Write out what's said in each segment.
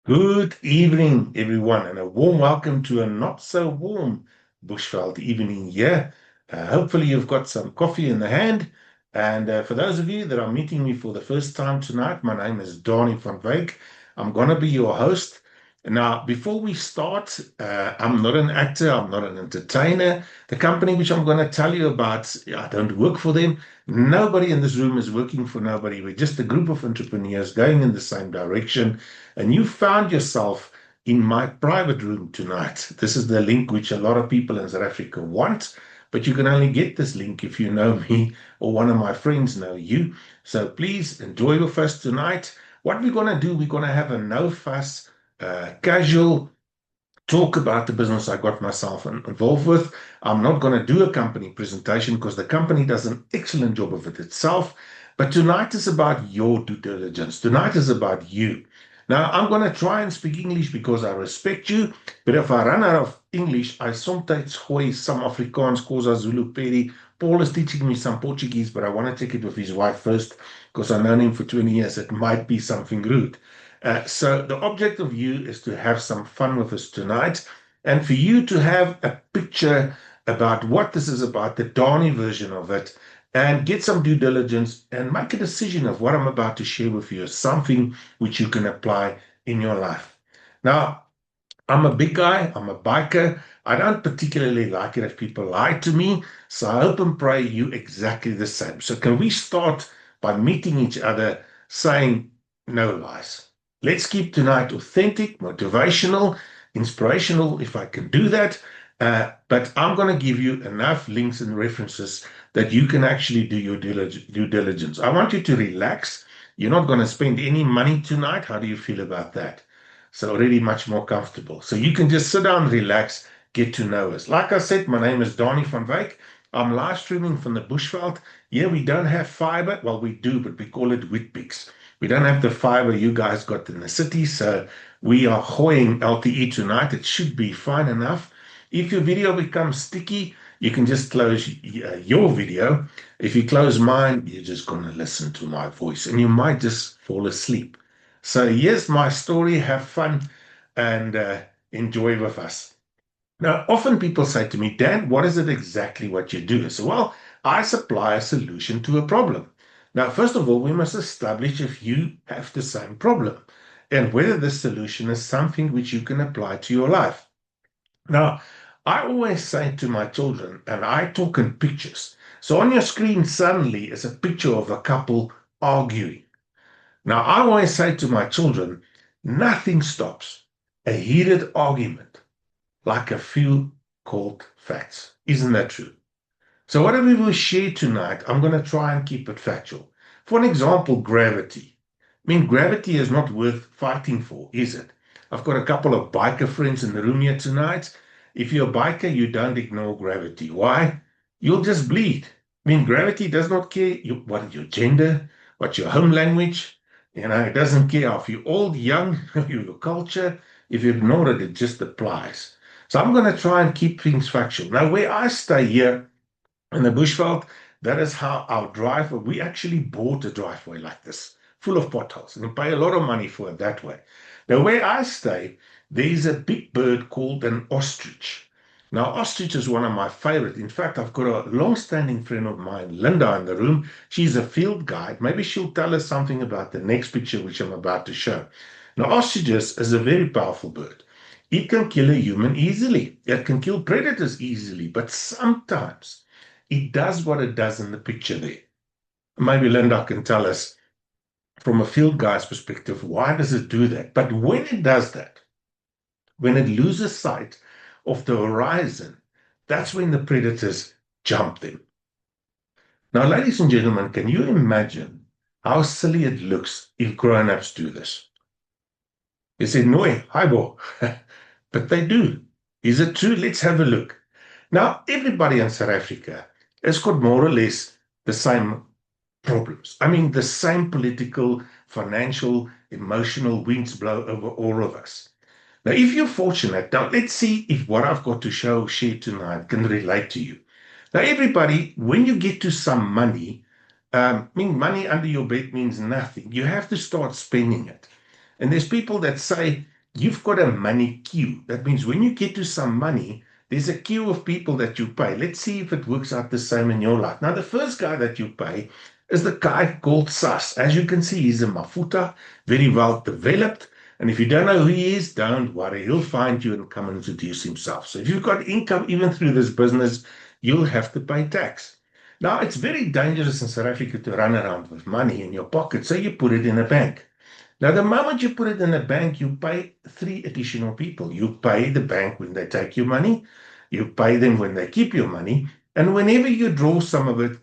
Good evening, everyone, and a warm welcome to a not so warm Bushveld evening here. Hopefully, you've got some coffee in the hand. And for those of you that are meeting me for the first time tonight, my name is Donnie van Wyk. I'm going to be your host. Now, before we start, I'm not an actor, I'm not an entertainer. The company which I'm going to tell you about, I don't work for them. Nobody in this room is working for nobody. We're just a group of entrepreneurs going in the same direction. And you found yourself in my private room tonight. This is the link which a lot of people in South Africa want, but you can only get this link if you know me or one of my friends know you. So please enjoy with us tonight. What we're going to do, we're going to have a no fuss, casual talk about the business I got myself involved with. I'm not going to do a company presentation because the company does an excellent job of it itself. But tonight is about your due diligence. Tonight is about you. Now, I'm going to try and speak English because I respect you. But if I run out of English, I sometimes gooi some Afrikaans, Xhosa, Zulu, Pedi. Paul is teaching me some Portuguese, but I want to take it with his wife first because I've known him for 20 years. It might be something rude. So the object of you is to have some fun with us tonight and for you to have a picture about what this is about, the Donnie version of it, and get some due diligence and make a decision of what I'm about to share with you is something which you can apply in your life. Now, I'm a big guy, I'm a biker. I don't particularly like it if people lie to me. So I hope and pray you exactly the same. So can we start by meeting each other saying no lies? Let's keep tonight authentic, motivational, inspirational, if I can do that. But I'm going to give you enough links and references that you can actually do your due diligence. I want you to relax. You're not going to spend any money tonight. How do you feel about that? So already much more comfortable. So you can just sit down, relax, get to know us. Like I said, my name is Donnie van Wyk. I'm live streaming from the Bushveld. Yeah, we don't have fiber. Well, we do, but we call it Wheatpix. We don't have the fiber you guys got in the city, so we are hoying LTE tonight. It should be fine enough. If your video becomes sticky, you can just close your video. If you close mine, you're just going to listen to my voice and you might just fall asleep. So here's my story. Have fun and enjoy with us. Now, often people say to me, Dan, what is it exactly what you do? So, well, I supply a solution to a problem. Now, first of all, we must establish if you have the same problem and whether this solution is something which you can apply to your life. Now, I always say to my children, and I talk in pictures. So on your screen suddenly is a picture of a couple arguing. Now, I always say to my children, nothing stops a heated argument like a few cold facts. Isn't that true? So, whatever we will share tonight, I'm going to try and keep it factual. For an example, gravity. I mean, gravity is not worth fighting for, is it? I've got a couple of biker friends in the room here tonight. If you're a biker, you don't ignore gravity. Why? You'll just bleed. I mean, gravity does not care what your gender, what your home language. It doesn't care if you're old, young, your culture. If you ignore it, it just applies. So I'm going to try and keep things factual. Now, where I stay here in the Bushveld, that is how our driveway, we actually bought a driveway like this, full of potholes, and you pay a lot of money for it that way. Now, where I stay, there's a big bird called an ostrich. Now, ostrich is one of my favorite. In fact, I've got a long-standing friend of mine, Linda, in the room. She's a field guide. Maybe she'll tell us something about the next picture, which I'm about to show. Now, ostriches is a very powerful bird. It can kill a human easily. It can kill predators easily, but sometimes it does what it does in the picture there. Maybe Linda can tell us from a field guy's perspective, why does it do that? But when it does that, when it loses sight of the horizon, that's when the predators jump them. Now, ladies and gentlemen, can you imagine how silly it looks if grown-ups do this? You say, no, highball. But they do. Is it true? Let's have a look. Now, everybody in South Africa has got more or less the same problems. I mean, the same political, financial, emotional winds blow over all of us. Now, if you're fortunate, now let's see if what I've got to share tonight can relate to you. Now, everybody, when you get to some money, I mean, money under your bed means nothing. You have to start spending it. And there's people that say, you've got a money queue. That means when you get to some money, there's a queue of people that you pay. Let's see if it works out the same in your life. Now, the first guy that you pay is the guy called Sas. As you can see, he's a Mafuta, very well developed. And if you don't know who he is, don't worry. He'll find you and come and introduce himself. So if you've got income even through this business, you'll have to pay tax. Now, it's very dangerous in South Africa to run around with money in your pocket, so you put it in a bank. Now, the moment you put it in a bank, you pay three additional people. You pay the bank when they take your money, you pay them when they keep your money, and whenever you draw some of it,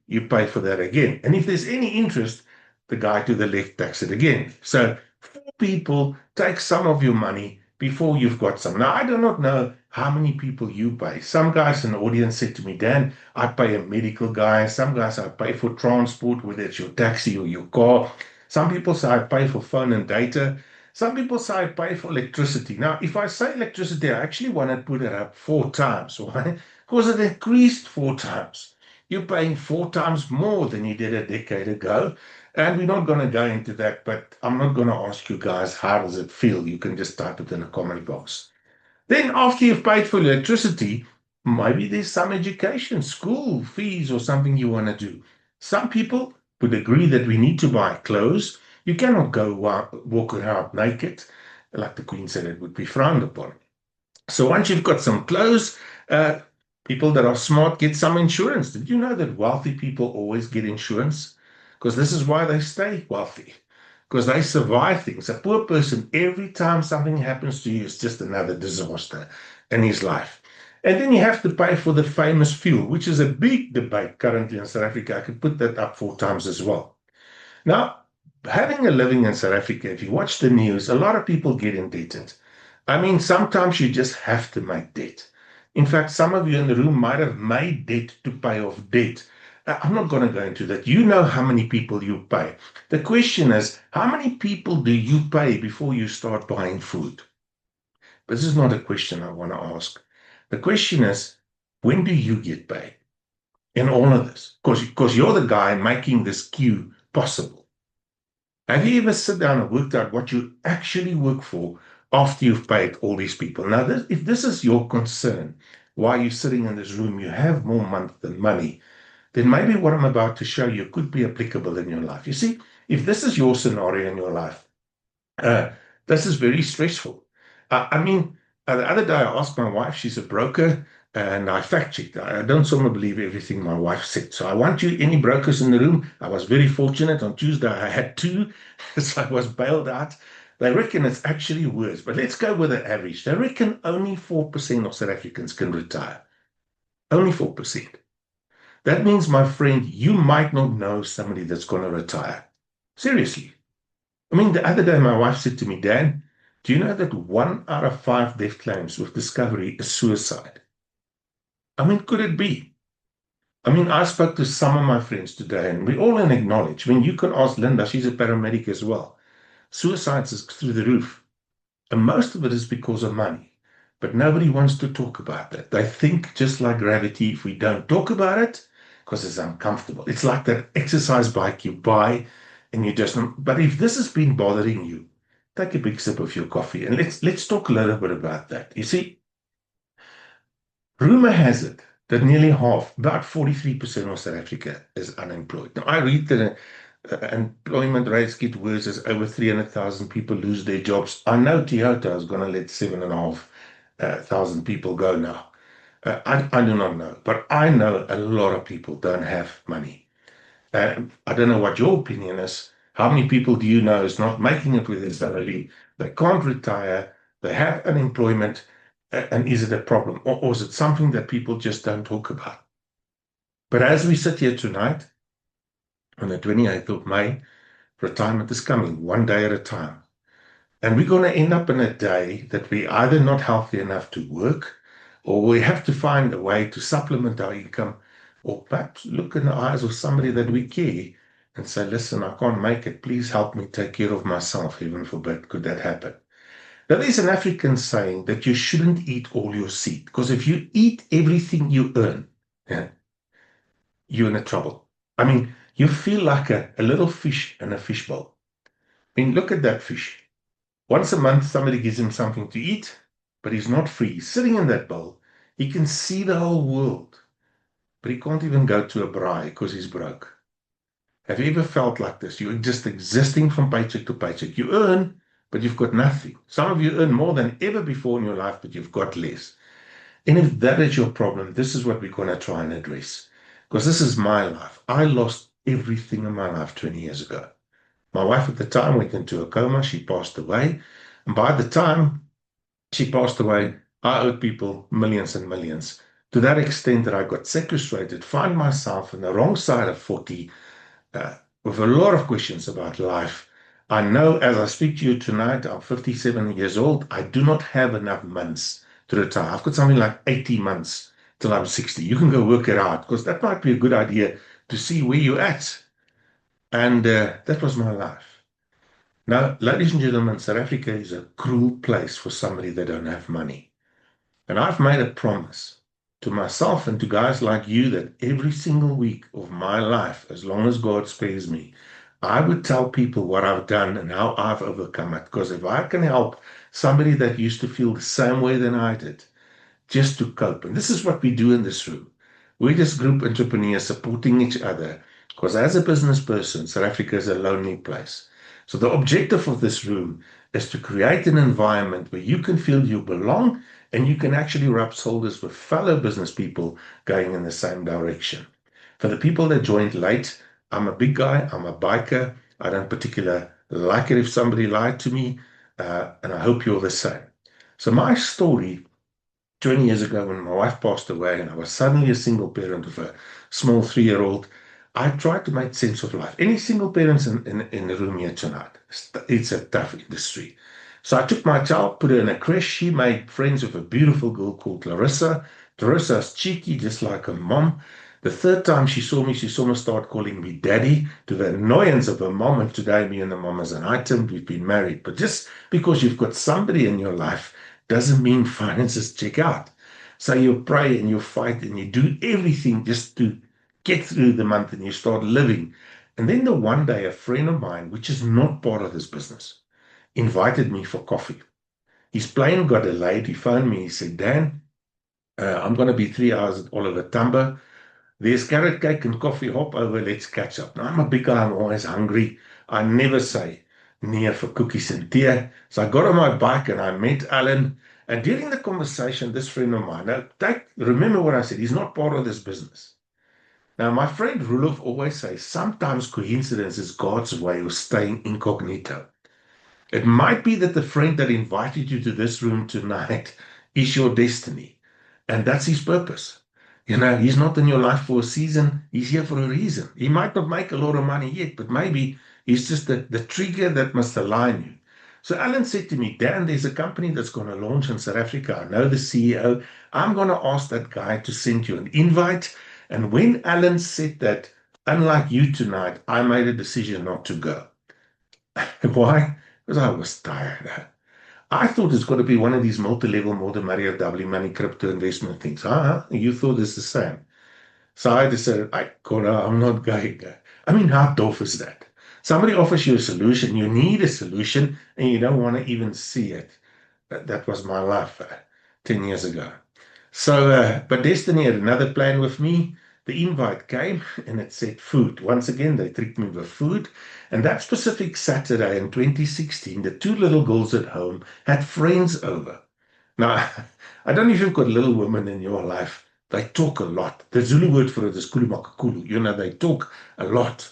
you pay for that again. And if there's any interest, the guy to the left takes it again. So four people take some of your money before you've got some. Now, I do not know how many people you pay. Some guys in the audience said to me, Dan, I pay a medical guy. Some guys I pay for transport, whether it's your taxi or your car. Some people say I pay for phone and data. Some people say I pay for electricity. Now, if I say electricity, I actually want to put it up four times. Why? Because it increased four times. You're paying four times more than you did a decade ago. And we're not going to go into that, but I'm not going to ask you guys, how does it feel? You can just type it in the comment box. Then, after you've paid for electricity, maybe there's some education, school fees, or something you want to do. Some people would agree that we need to buy clothes. You cannot go walk around naked. Like the Queen said, it would be frowned upon. So, once you've got some clothes, uh, people that are smart get some insurance. Did you know that wealthy people always get insurance? Because this is why they stay wealthy, because they survive things. A poor person, every time something happens to you, it's just another disaster in his life. And then you have to pay for the famous fuel, which is a big debate currently in South Africa. I could put that up four times as well. Now, having a living in South Africa, if you watch the news, a lot of people get indebted. I mean, sometimes you just have to make debt. In fact, some of you in the room might have made debt to pay off debt. I'm not going to go into that. You know how many people you pay. The question is, how many people do you pay before you start buying food? This is not a question I want to ask. The question is, when do you get paid in all of this? Because you're the guy making this queue possible. Have you ever sit down and worked out what you actually work for after you've paid all these people? Now, if this is your concern, why you're sitting in this room, you have more money than money, then maybe what I'm about to show you could be applicable in your life. You see, if this is your scenario in your life, uh, this is very stressful. I mean, the other day I asked my wife, she's a broker, and I fact checked. I don't somehow believe everything my wife said. So I want you, any brokers in the room, I was very fortunate. On Tuesday, I had two, so I was bailed out. They reckon it's actually worse, but let's go with the average. They reckon only 4% of South Africans can retire. Only 4%. That means, my friend, you might not know somebody that's going to retire. Seriously. I mean, the other day, my wife said to me, Dan, do you know that 1 out of 5 death claims with Discovery is suicide? I mean, could it be? I mean, I spoke to some of my friends today, and we all acknowledge. I mean, you can ask Linda, she's a paramedic as well. Suicides is through the roof. And most of it is because of money. But nobody wants to talk about that. They think, just like gravity, if we don't talk about it, because it's uncomfortable. It's like that exercise bike you buy and you just, but if this has been bothering you, take a big sip of your coffee and let's talk a little bit about that. You see, rumor has it that nearly half, about 43% of South Africa is unemployed. Now, I read that employment rates get worse as over 300,000 people lose their jobs. I know Toyota is going to let 7,500 people go now. I do not know, but I know a lot of people don't have money. I don't know what your opinion is. How many people do you know is not making it with their salary? They can't retire. They have unemployment. And is it a problem? Or is it something that people just don't talk about? But as we sit here tonight, on the 28th of May, retirement is coming, one day at a time. And we're going to end up in a day that we're either not healthy enough to work, or we have to find a way to supplement our income, or perhaps look in the eyes of somebody that we care and say, listen, I can't make it. Please help me take care of myself. Heaven forbid, could that happen? Now, there's an African saying that you shouldn't eat all your seed, because if you eat everything you earn, yeah, you're in a trouble. I mean, you feel like a little fish in a fishbowl. I mean, look at that fish. Once a month, somebody gives him something to eat, but he's not free. He's sitting in that bowl. He can see the whole world, but he can't even go to a braai because he's broke. Have you ever felt like this? You're just existing from paycheck to paycheck. You earn, but you've got nothing. Some of you earn more than ever before in your life, but you've got less. And if that is your problem, this is what we're going to try and address. Because this is my life. I lost everything in my life 20 years ago. My wife at the time went into a coma. She passed away. And by the time she passed away, I owed people millions and millions. To that extent that I got sequestrated, find myself on the wrong side of 40, with a lot of questions about life. I know as I speak to you tonight, I'm 57 years old. I do not have enough months to retire. I've got something like 80 months till I'm 60. You can go work it out because that might be a good idea to see where you're at. And that was my life. Now, ladies and gentlemen, South Africa is a cruel place for somebody that don't have money. And I've made a promise to myself and to guys like you that every single week of my life, as long as God spares me, I would tell people what I've done and how I've overcome it. Because if I can help somebody that used to feel the same way than I did, just to cope. And this is what we do in this room. We're just group entrepreneurs supporting each other. Because as a business person, South Africa is a lonely place. So the objective of this room is to create an environment where you can feel you belong and you can actually rub shoulders with fellow business people going in the same direction. For the people that joined late, I'm a big guy, I'm a biker. I don't particularly like it if somebody lied to me, and I hope you're the same. So my story 20 years ago, when my wife passed away and I was suddenly a single parent of a small 3-year-old, I tried to make sense of life. Any single parents in the room here tonight? It's a tough industry. So I took my child, put her in a creche. She made friends with a beautiful girl called Larissa. Larissa's cheeky, just like her mom. The third time she saw me start calling me daddy, to the annoyance of her mom. And today, me and the mom as an item, we've been married. But just because you've got somebody in your life doesn't mean finances check out. So you pray and you fight and you do everything just to get through the month and you start living. And then the one day, a friend of mine, which is not part of this business, invited me for coffee. His plane got delayed. He phoned me. He said, Dan, I'm going to be 3 hours at Oliver Tambo. There's carrot cake and coffee. Hop over. Let's catch up. Now, I'm a big guy. I'm always hungry. I never say near for cookies and tea. So I got on my bike and I met Alan. And during the conversation, this friend of mine, now remember what I said, he's not part of this business. Now, my friend Rudolph always says, sometimes coincidence is God's way of staying incognito. It might be that the friend that invited you to this room tonight is your destiny, and that's his purpose. He's not in your life for a season, he's here for a reason. He might not make a lot of money yet, but maybe he's just the trigger that must align you. So Alan said to me, Dan, there's a company that's going to launch in South Africa. I know the CEO. I'm going to ask that guy to send you an invite. And when Alan said that, unlike you tonight, I made a decision not to go. Why? Because I was tired. I thought it's going to be one of these multi-level, multi-Mario, double money, crypto investment things. You thought it's the same. So I decided, I'm not going. I mean, how tough is that? Somebody offers you a solution, you need a solution, and you don't want to even see it. That was my life 10 years ago. So, but Destiny had another plan with me. The invite came and it said food. Once again, they tricked me with food. And that specific Saturday in 2016, the two little girls at home had friends over. Now, I don't even got little women in your life. They talk a lot. The Zulu word for it is kulumakakulu. They talk a lot.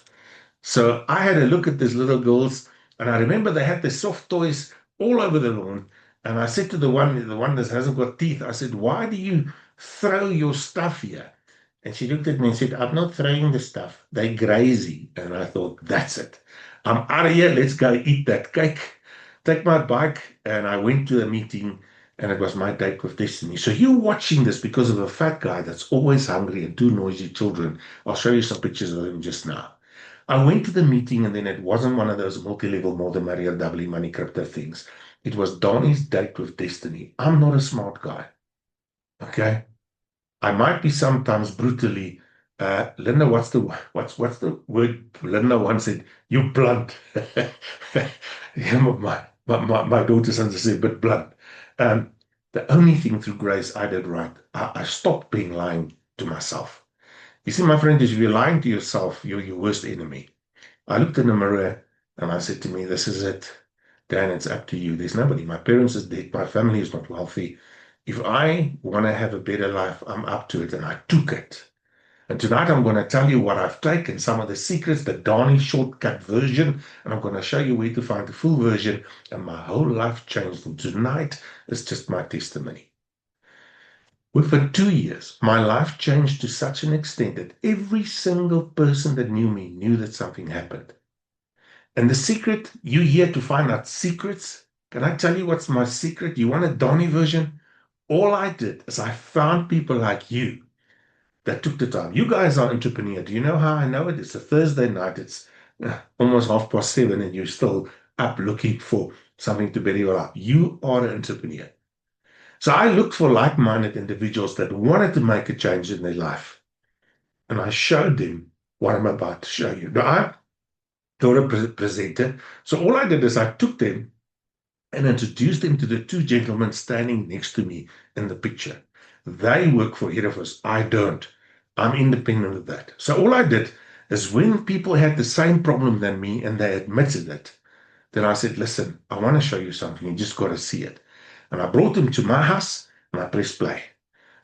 So I had a look at these little girls, and I remember they had their soft toys all over the lawn. And I said to the one that hasn't got teeth, I said, why do you throw your stuff here? And she looked at me and said, I'm not throwing the stuff. They're grazing. And I thought, that's it. I'm out of here. Let's go eat that cake. Take my bike. And I went to a meeting, and it was my date with Destiny. So you're watching this because of a fat guy that's always hungry and two noisy children. I'll show you some pictures of him just now. I went to the meeting, and then it wasn't one of those multi-level, multi-Mario, double money crypto things. It was Donnie's date with Destiny. I'm not a smart guy. Okay. I might be sometimes brutally, Linda, what's the word? Linda once said, you blunt. my daughter sons to say a bit blunt. Um, the only thing through grace I did right, I stopped being lying to myself. You see, my friend, if you're lying to yourself, you're your worst enemy. I looked in the mirror and I said to me, this is it. Dan, it's up to you. There's nobody. My parents is dead. My family is not wealthy. If I want to have a better life, I'm up to it. And I took it. And tonight I'm going to tell you what I've taken, some of the secrets, the Donny shortcut version, and I'm going to show you where to find the full version. And my whole life changed. And tonight is just my testimony. Within 2 years, my life changed to such an extent that every single person that knew me knew that something happened. And the secret, you here to find out secrets. Can I tell you what's my secret? You want a Donny version? All I did is I found people like you that took the time. You guys are entrepreneur. Do you know how I know it? It's a Thursday night. It's almost 7:30, and you're still up looking for something to better your life. You are an entrepreneur. So I looked for like-minded individuals that wanted to make a change in their life. And I showed them what I'm about to show you. Now, I thought a presenter. So all I did is I took them and introduced them to the two gentlemen standing next to me in the picture. They work for Head Office. I don't. I'm independent of that. So all I did is when people had the same problem than me and they admitted it, then I said, listen, I want to show you something. You just got to see it. And I brought them to my house and I pressed play.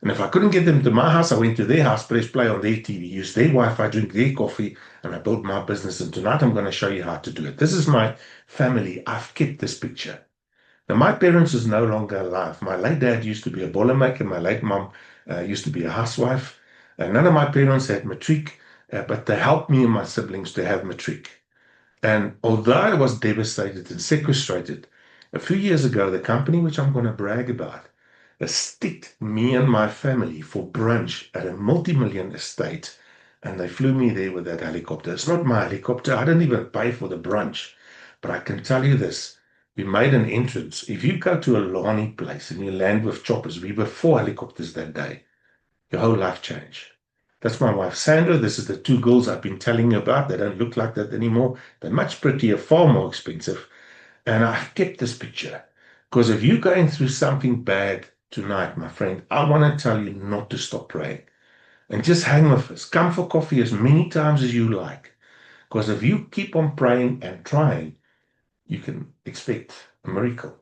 And if I couldn't get them to my house, I went to their house, pressed play on their TV, used their Wi-Fi, drink their coffee, and I built my business. And tonight I'm going to show you how to do it. This is my family. I've kept this picture. Now, my parents is no longer alive. My late dad used to be a boilermaker. My late mom used to be a housewife. None of my parents had matric, but they helped me and my siblings to have matric. And although I was devastated and sequestrated, a few years ago, the company which I'm going to brag about sticked me and my family for brunch at a multi-million estate, and they flew me there with that helicopter. It's not my helicopter. I didn't even pay for the brunch. But I can tell you this. We made an entrance. If you go to a Lani place and you land with choppers, we were 4 helicopters that day. Your whole life changed. That's my wife, Sandra. This is the two girls I've been telling you about. They don't look like that anymore. They're much prettier, far more expensive. And I've kept this picture because if you're going through something bad tonight, my friend, I want to tell you not to stop praying and just hang with us. Come for coffee as many times as you like. Because if you keep on praying and trying, you can expect a miracle.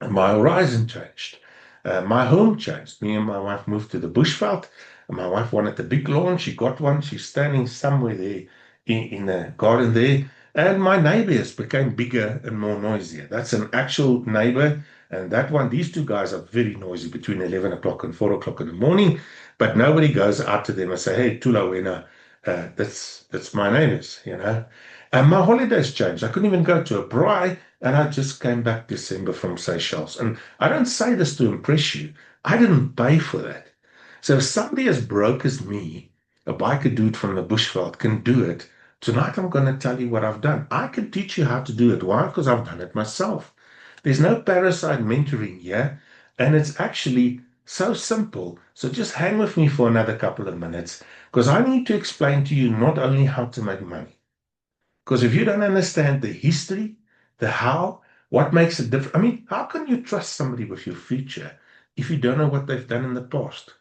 And my horizon changed. My home changed. Me and my wife moved to the bushveld. And my wife wanted a big lawn. She got one. She's standing somewhere there in the garden there. And my neighbors became bigger and more noisier. That's an actual neighbor. And that one, these two guys are very noisy between 11 o'clock and 4 o'clock in the morning. But nobody goes out to them and say, hey, Tula Wena, that's my neighbors, you know. And my holidays changed. I couldn't even go to a braai, and I just came back December from Seychelles. And I don't say this to impress you. I didn't pay for that. So if somebody as broke as me, a biker dude from the bushveld, can do it, tonight I'm going to tell you what I've done. I can teach you how to do it. Why? Because I've done it myself. There's no parasite mentoring here, and it's actually so simple. So just hang with me for another couple of minutes, because I need to explain to you not only how to make money, because if you don't understand the history, the how, what makes it different, I mean, how can you trust somebody with your future if you don't know what they've done in the past?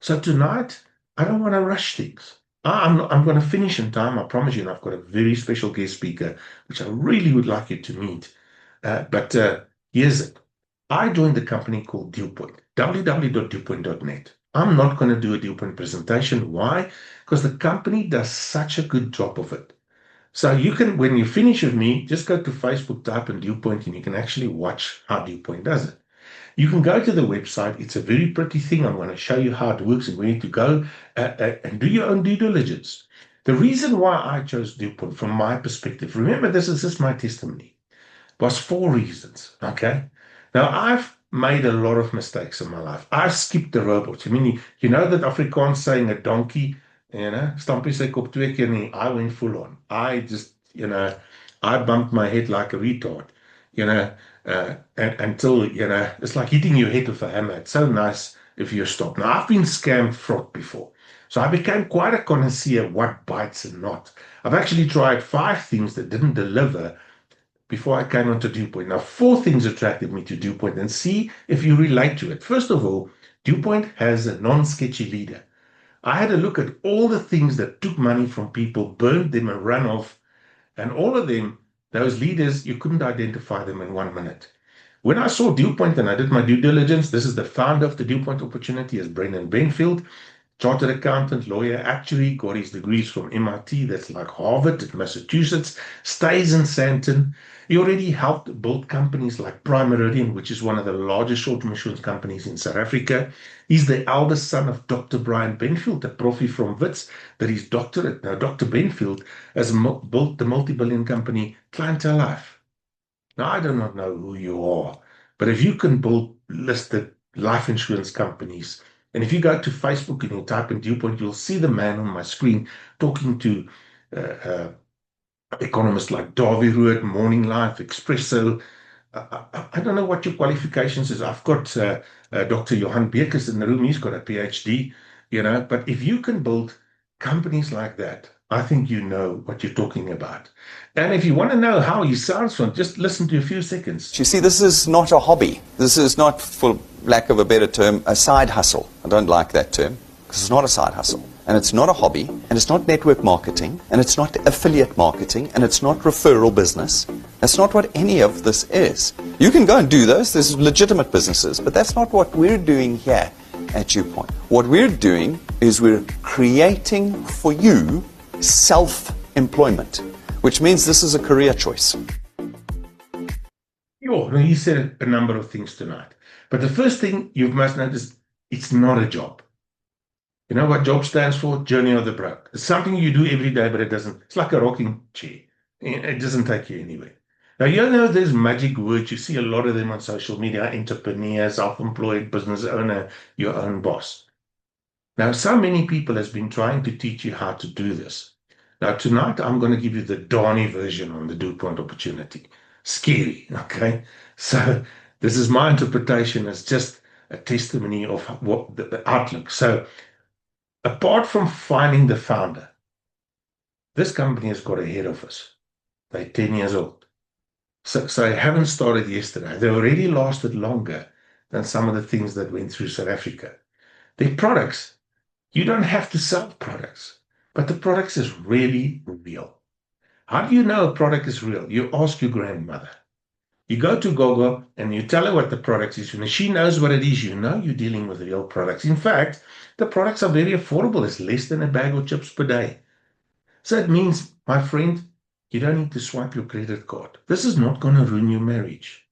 So tonight, I don't want to rush things. I'm going to finish in time, I promise you, and I've got a very special guest speaker, which I really would like you to meet. But here's it. I joined a company called DealPoint, www.dealpoint.net. I'm not going to do a DealPoint presentation. Why? Because the company does such a good job of it. So you can, when you finish with me, just go to Facebook, type in DealPoint, and you can actually watch how DealPoint does it. You can go to the website. It's a very pretty thing. I'm going to show you how it works and where to go and do your own due diligence. The reason why I chose DealPoint from my perspective, remember this is just my testimony, was 4 reasons, okay? Now, I've made a lot of mistakes in my life. I've skipped the robots. I mean, you know that Afrikaans saying a donkey, you know, stampie sy kop 2 keer nie. I went full on. I just, you know, I bumped my head like a retard, you know, until, you know, it's like hitting your head with a hammer. It's so nice if you stop. Now, I've been scammed fraud before. So I became quite a connoisseur of what bites and not. I've actually tried 5 things that didn't deliver before I came onto DuPont. Now, four things attracted me to DuPont, and see if you relate to it. First of all, DuPont has a non-sketchy leader. I had a look at all the things that took money from people, burned them, and ran off. And all of them, those leaders, you couldn't identify them in 1 minute. When I saw DuPont and I did my due diligence, this is the founder of the DuPont opportunity, is Brendan Benfield, chartered accountant, lawyer, actuary, got his degrees from MIT, that's like Harvard at Massachusetts, stays in Sandton. He already helped build companies like Prime Meridian, which is one of the largest short-term insurance companies in South Africa. He's the eldest son of Dr. Brian Benfield, a profi from Wits, that his doctorate. Now, Dr. Benfield has built the multi-billion company Clientele Life. Now, I do not know who you are, but if you can build listed life insurance companies, and if you go to Facebook and you type in DuPont, you'll see the man on my screen talking to economists like Davy Rood, Morning Life, Expresso. I don't know what your qualifications is. I've got Dr. Johan Bekes in the room. He's got a PhD, but if you can build companies like that, I think you know what you're talking about. And if you want to know how he sounds from, just listen to a few seconds. You see, this is not a hobby. This is not, for lack of a better term, a side hustle. I don't like that term, because it's not a side hustle. And it's not a hobby, and it's not network marketing, and it's not affiliate marketing, and it's not referral business. That's not what any of this is. You can go and do those. There's legitimate businesses, but that's not what we're doing here at DuPont. What we're doing is we're creating for you self-employment, which means this is a career choice. He said a number of things tonight. But the first thing you must notice, it's not a job. You know what job stands for? Journey of the broke. It's something you do every day, but it doesn't. It's like a rocking chair. It doesn't take you anywhere. Now, there's magic words. You see a lot of them on social media: entrepreneur, self-employed, business owner, your own boss. Now, so many people has been trying to teach you how to do this. Now, tonight, I'm going to give you the Donnie version on the DuPont opportunity. Scary, okay? So this is my interpretation. It's just a testimony of what the outlook. So apart from finding the founder, this company has got a head office. They're 10 years old. So they haven't started yesterday. They already lasted longer than some of the things that went through South Africa. Their products, you don't have to sell products, but the products is really real. How do you know a product is real? You ask your grandmother. You go to Google and you tell her what the product is. When she knows what it is, you know you're dealing with real products. In fact, the products are very affordable. It's less than a bag of chips per day. So it means, my friend, you don't need to swipe your credit card. This is not going to ruin your marriage.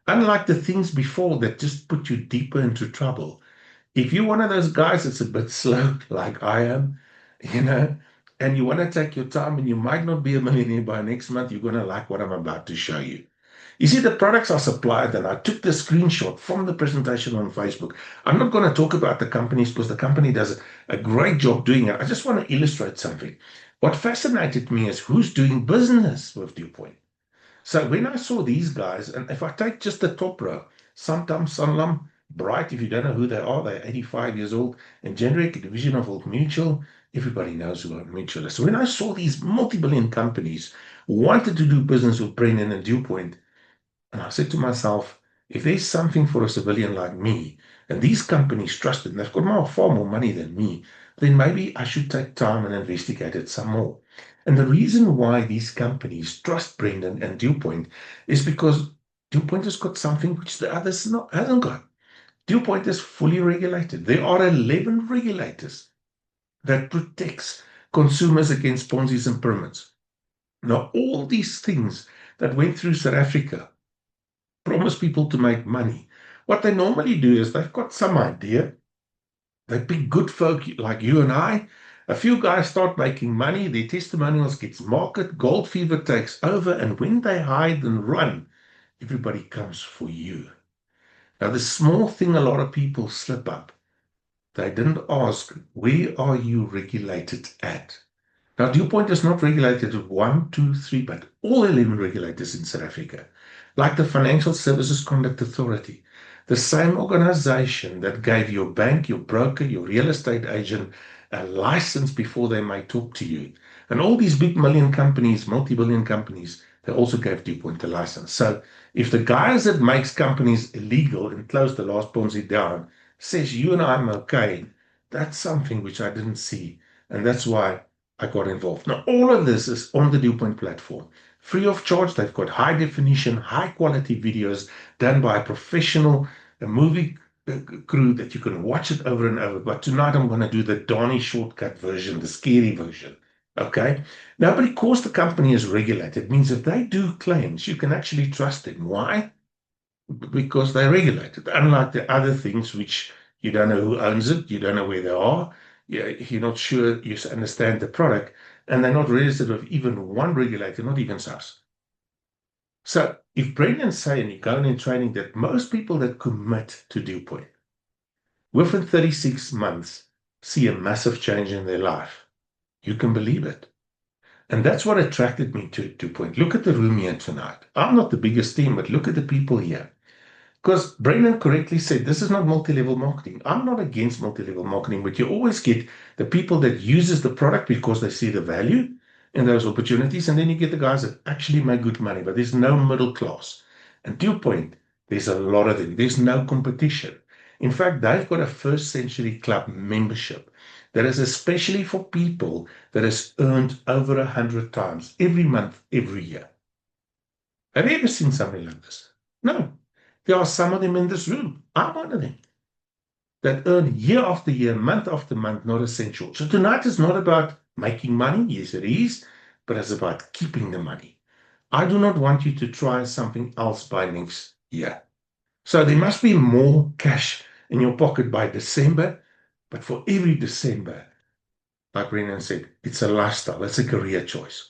Unlike the things before that just put you deeper into trouble. If you're one of those guys that's a bit slow, like I am, and you want to take your time and you might not be a millionaire by next month, you're going to like what I'm about to show you. You see, the products are supplied, and I took the screenshot from the presentation on Facebook. I'm not going to talk about the companies because the company does a great job doing it. I just want to illustrate something. What fascinated me is who's doing business with DuPont. So when I saw these guys, and if I take just the top row, Sanlam, Bright, if you don't know who they are, they're 85 years old, and Generic, a division of Old Mutual, everybody knows who Old Mutual is. So when I saw these multi-billion companies wanted to do business with Brendan and DuPont, and I said to myself, if there's something for a civilian like me, and these companies trust it, and they've got far more money than me, then maybe I should take time and investigate it some more. And the reason why these companies trust Brendan and DuPont is because DuPont has got something which the others hasn't got. DuPont is fully regulated. There are 11 regulators that protects consumers against Ponzi's and pyramids. Now, all these things that went through South Africa promise people to make money. What they normally do is they've got some idea. They pick good folk like you and I. A few guys start making money. Their testimonials gets market. Gold fever takes over. And when they hide and run, everybody comes for you. Now, the small thing a lot of people slip up. They didn't ask, where are you regulated at? Now, DuPont is not regulated at 1, 2, 3, but all 11 regulators in South Africa, like the Financial Services Conduct Authority, the same organization that gave your bank, your broker, your real estate agent a license before they may talk to you. And all these big million companies, multi-billion companies, they also gave DuPont a license. So if the guys that makes companies illegal and close the last Ponzi down says you and I'm okay, that's something which I didn't see. And that's why I got involved. Now, all of this is on the DuPont platform. Free of charge, they've got high definition, high quality videos done by a professional movie crew that you can watch it over and over. But tonight I'm going to do the Donnie shortcut version, the scary version. Okay. Now, because the company is regulated, it means if they do claims, you can actually trust them. Why? Because they're regulated. Unlike the other things which you don't know who owns it, you don't know where they are, you're not sure you understand the product, and they're not registered with even one regulator, not even SARS. So if Brendan's saying you're going in training that most people that commit to DuPont within 36 months see a massive change in their life, you can believe it. And that's what attracted me to DuPont. Look at the room here tonight. I'm not the biggest team, but look at the people here. Because Brendan correctly said, this is not multi-level marketing. I'm not against multi-level marketing, but you always get the people that uses the product because they see the value in those opportunities. And then you get the guys that actually make good money, but there's no middle class. And DuPont, there's a lot of them. There's no competition. In fact, they've got a First Century Club membership that is especially for people that has earned over 100 times every month, every year. Have you ever seen something like this? No. There are some of them in this room. I'm one of them. That earn year after year, month after month, not essential. So tonight is not about making money. Yes, it is. But it's about keeping the money. I do not want you to try something else by next year. So there must be more cash in your pocket by December. But for every December, like Brendan said, it's a lifestyle. It's a career choice.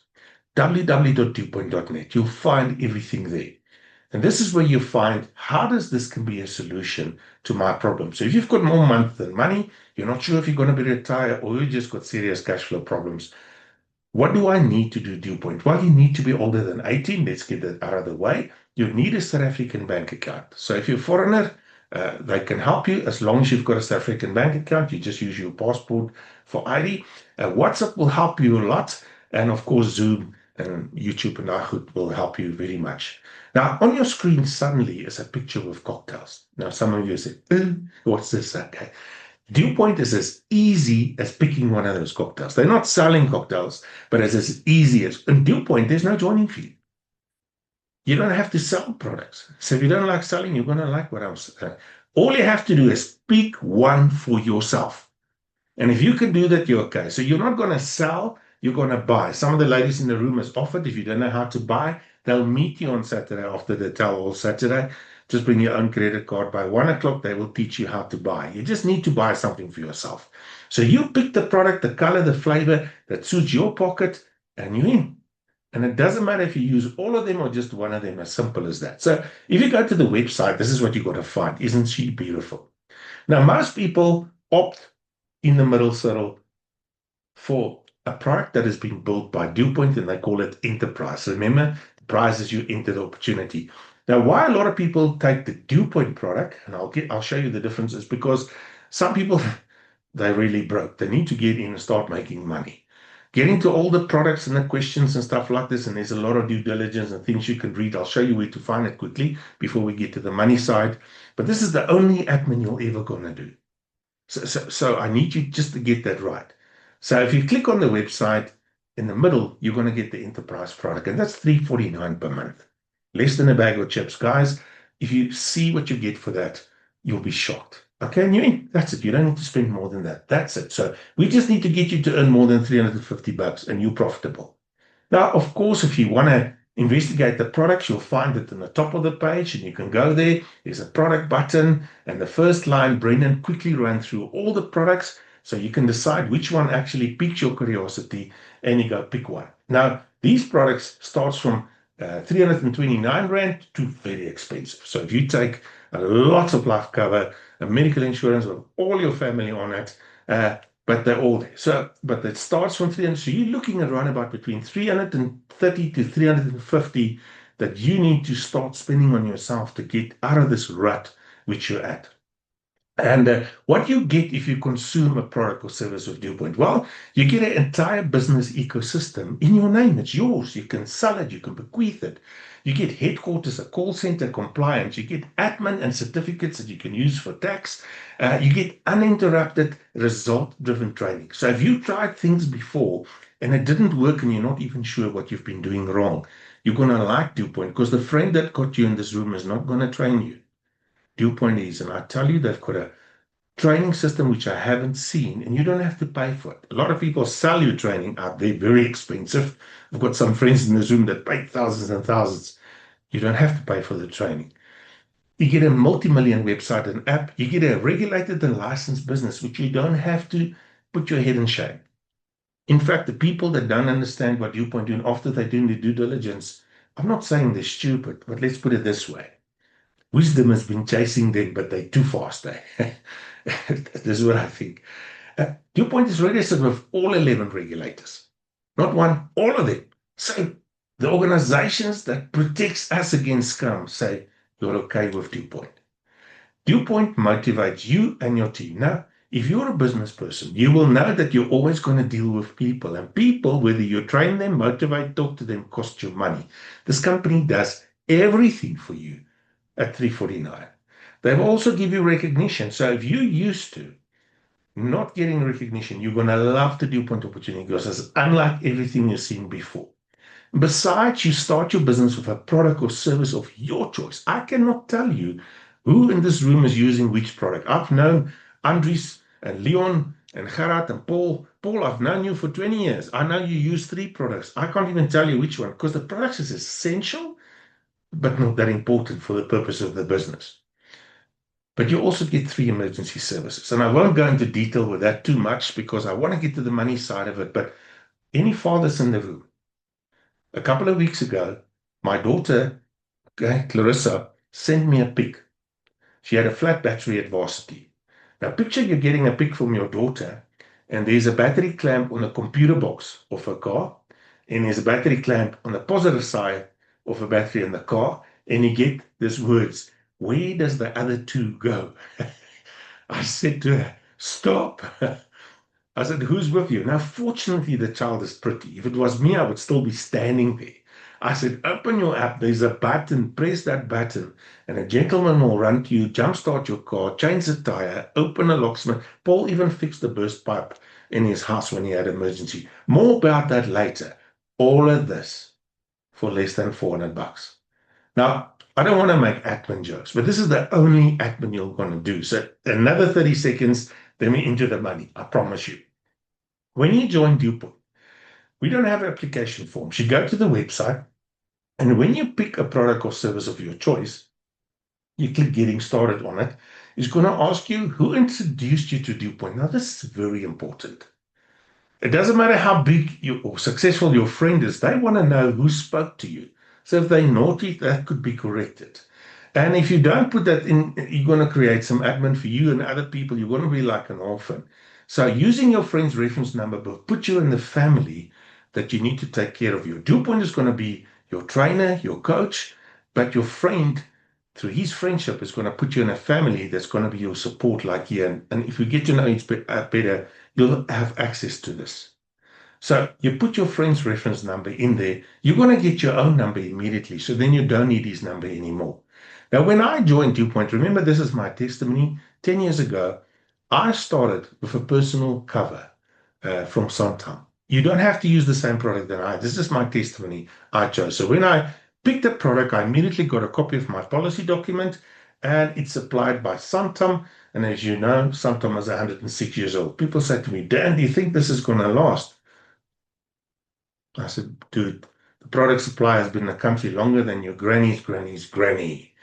www.dupont.net. You'll find everything there. And this is where you find how does this can be a solution to my problem. So if you've got more money than money, you're not sure if you're going to be retired or you just got serious cash flow problems. What do I need to do, DuPont? Well, you need to be older than 18. Let's get that out of the way. You need a South African bank account. So if you're a foreigner, they can help you as long as you've got a South African bank account. You just use your passport for ID. WhatsApp will help you a lot. And of course, Zoom and YouTube and iHood will help you very much. Now, on your screen suddenly is a picture with cocktails. Now, some of you say, what's this? Okay. DuPont is as easy as picking one of those cocktails. They're not selling cocktails, but it's as easy as, in DuPont, there's no joining fee. You don't have to sell products. So if you don't like selling, you're going to like what I'm saying. All you have to do is pick one for yourself. And if you can do that, you're okay. So you're not going to sell, you're going to buy. Some of the ladies in the room has offered, if you don't know how to buy, they'll meet you on Saturday after the tell all Saturday. Just bring your own credit card. By 1 o'clock, they will teach you how to buy. You just need to buy something for yourself. So you pick the product, the color, the flavor that suits your pocket, and you're in. And it doesn't matter if you use all of them or just one of them, as simple as that. So if you go to the website, this is what you've got to find. Isn't she beautiful? Now, most people opt in the middle, Cyril, for a product that has been built by DuPont, and they call it Enterprise. Remember, the prize is you enter the opportunity. Now, why a lot of people take the DuPont product, and I'll show you the differences, because some people, they really broke. They need to get in and start making money. Getting to all the products and the questions and stuff like this, and there's a lot of due diligence and things you can read. I'll show you where to find it quickly before we get to the money side. But this is the only admin you're ever going to do. So I need you just to get that right. So if you click on the website, in the middle, you're going to get the Enterprise product, and that's $3.49 per month. Less than a bag of chips. Guys, if you see what you get for that, you'll be shocked. Okay, and you mean, that's it. You don't need to spend more than that. That's it. So we just need to get you to earn more than $350 and you're profitable. Now, of course, if you want to investigate the products, you'll find it in the top of the page and you can go there. There's a product button, and the first line, Brendan quickly ran through all the products so you can decide which one actually piques your curiosity and you go pick one. Now, these products starts from 329 Rand to very expensive. So if you take lots of life cover, a medical insurance with all your family on it, but they're all there. So, but it starts from 300. So you're looking at around about between 330 to 350 that you need to start spending on yourself to get out of this rut which you're at. And what you get if you consume a product or service of DuPont? Well, you get an entire business ecosystem in your name. It's yours. You can sell it. You can bequeath it. You get headquarters, a call center, compliance. You get admin and certificates that you can use for tax. You get uninterrupted, result-driven training. So if you tried things before and it didn't work and you're not even sure what you've been doing wrong, you're going to like DuPont because the friend that got you in this room is not going to train you. DuPont is, and I tell you, they've got a training system which I haven't seen, and you don't have to pay for it. A lot of people sell you training out there, very expensive. I've got some friends in this room that pay thousands and thousands. You don't have to pay for the training. You get a multi-million website and app. You get a regulated and licensed business, which you don't have to put your head in shame. In fact, the people that don't understand what DuPont doing after they're doing the due diligence, I'm not saying they're stupid, but let's put it this way. Wisdom has been chasing them, but they're too fast. This is what I think. DuPont is registered with all 11 regulators. Not one, all of them. So the organizations that protects us against scam say, you're okay with DuPont. DuPont motivates you and your team. Now, if you're a business person, you will know that you're always going to deal with people. And people, whether you train them, motivate, talk to them, cost you money. This company does everything for you at 349. They will also give you recognition. So if you're used to not getting recognition, you're going to love the DuPont opportunity because it's unlike everything you've seen before. Besides, you start your business with a product or service of your choice. I cannot tell you who in this room is using which product. I've known Andries and Leon and Gerard and Paul. Paul, I've known you for 20 years. I know you use 3 products. I can't even tell you which one because the product is essential, but not that important for the purpose of the business. But you also get 3 emergency services. And I won't go into detail with that too much because I want to get to the money side of it. But any fathers in the room, a couple of weeks ago, my daughter, Clarissa, sent me a pic. She had a flat battery at varsity. Now, picture you're getting a pic from your daughter, and there's a battery clamp on a computer box of her car, and there's a battery clamp on the positive side of a battery in the car, and you get these words, where does the other 2 go? I said to her, stop. I said, who's with you? Now, fortunately, the child is pretty. If it was me, I would still be standing there. I said, open your app. There's a button. Press that button. And a gentleman will run to you, jumpstart your car, change the tire, open a locksmith. Paul even fixed the burst pipe in his house when he had emergency. More about that later. All of this for less than $400. Now, I don't want to make admin jokes, but this is the only admin you're going to do. So another 30 seconds, then we're into the money. I promise you. When you join DuPont, we don't have application forms. You go to the website, and when you pick a product or service of your choice, you click getting started on it. It's going to ask you who introduced you to DuPont. Now, this is very important. It doesn't matter how big or successful your friend is. They want to know who spoke to you. So if they're naughty, that could be corrected. And if you don't put that in, you're going to create some admin for you and other people. You're going to be like an orphan. So using your friend's reference number will put you in the family that you need to take care of. Your DuPont is going to be your trainer, your coach, but your friend, through his friendship, is going to put you in a family that's going to be your support like here. And if you get to know each better, you'll have access to this. So you put your friend's reference number in there. You're going to get your own number immediately. So then you don't need his number anymore. Now, when I joined DuPont, remember this is my testimony. 10 years ago, I started with a personal cover from Santam. You don't have to use the same product that I. This is my testimony I chose. So when I picked a product, I immediately got a copy of my policy document, and it's supplied by Santam. And as you know, Santam is 106 years old. People say to me, Dan, do you think this is going to last? I said, dude, the product supply has been in the country longer than your granny's granny.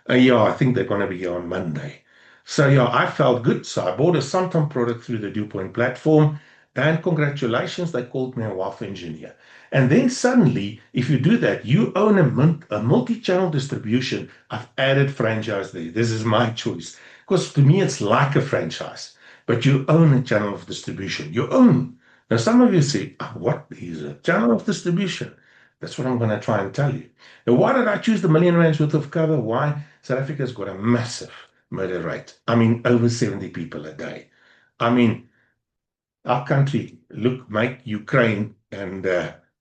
Yeah, I think they're going to be here on Monday. So yeah, I felt good. So I bought a Santam product through the DuPont platform, and congratulations, they called me a WAF engineer. And then suddenly, if you do that, you own a multi-channel distribution. I've added franchise there. This is my choice. Because to me, it's like a franchise, but you own a channel of distribution. You own. Now, some of you say, oh, what is a channel of distribution? That's what I'm going to try and tell you. Now, why did I choose the R1 million worth of cover? Why? South Africa's got a massive murder rate. I mean, over 70 people a day. I mean, our country make Ukraine and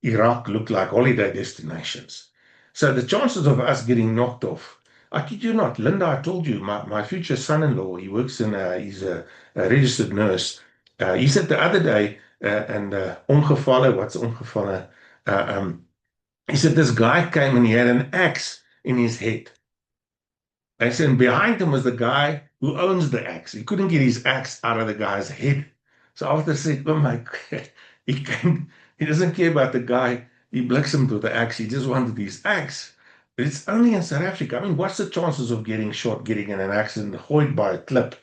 Iraq look like holiday destinations. So the chances of us getting knocked off, I kid you not, Linda, I told you, my future son-in-law, he works he's a registered nurse. He said the other day, and ongevallen, what's ongevallen? He said this guy came and he had an axe in his head. I said, and behind him was the guy who owns the axe. He couldn't get his axe out of the guy's head. So after I said, oh my God, he doesn't care about the guy. He bliksemed with the axe. He just wanted his axe. But it's only in South Africa. I mean, what's the chances of getting shot, getting in an accident, hoiked by a clip,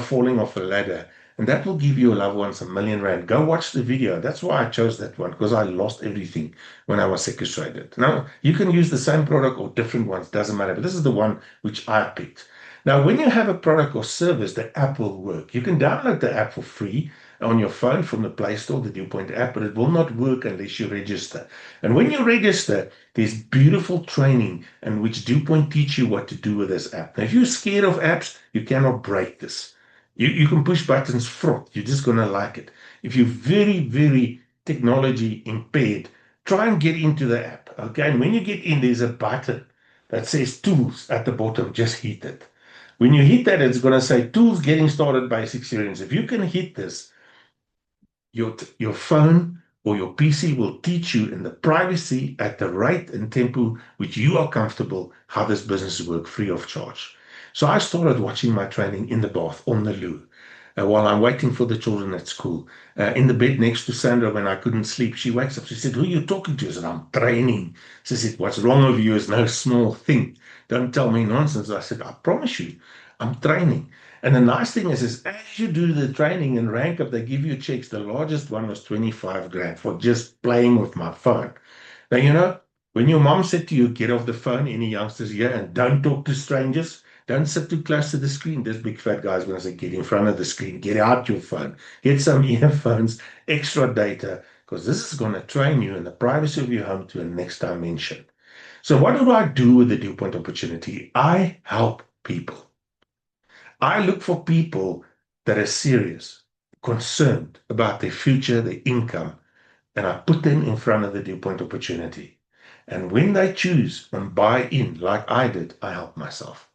falling off a ladder? And that will give your loved ones R1 million. Go watch the video. That's why I chose that one, because I lost everything when I was sequestrated. Now, you can use the same product or different ones, doesn't matter. But this is the one which I picked. Now, when you have a product or service, the app will work. You can download the app for free on your phone from the Play Store, the DuPont app, but it will not work unless you register. And when you register, there's beautiful training in which DuPont teach you what to do with this app. Now, if you're scared of apps, you cannot break this. You can push buttons front. You're just going to like it. If you're very, very technology impaired, try and get into the app. Okay, and when you get in, there's a button that says tools at the bottom. Just hit it. When you hit that, it's going to say tools getting started basic experience. If you can hit this, your phone or your PC will teach you in the privacy at the rate and tempo which you are comfortable how this business works free of charge. So I started watching my training in the bath on the loo while I'm waiting for the children at school. In the bed next to Sandra when I couldn't sleep, she wakes up. She said, who are you talking to? I said, I'm training. She said, what's wrong with you is no small thing. Don't tell me nonsense. I said, I promise you, I'm training. And the nice thing is as you do the training and rank up, they give you checks. The largest one was 25 grand for just playing with my phone. Now, when your mom said to you, get off the phone, any youngsters here, and don't talk to strangers, don't sit too close to the screen. This big fat guy's going to say, get in front of the screen, get out your phone, get some earphones, extra data, because this is going to train you in the privacy of your home to the next dimension. So what do I do with the DuPont opportunity? I help people. I look for people that are serious, concerned about their future, their income, and I put them in front of the DuPont opportunity. And when they choose and buy in, like I did, I help myself.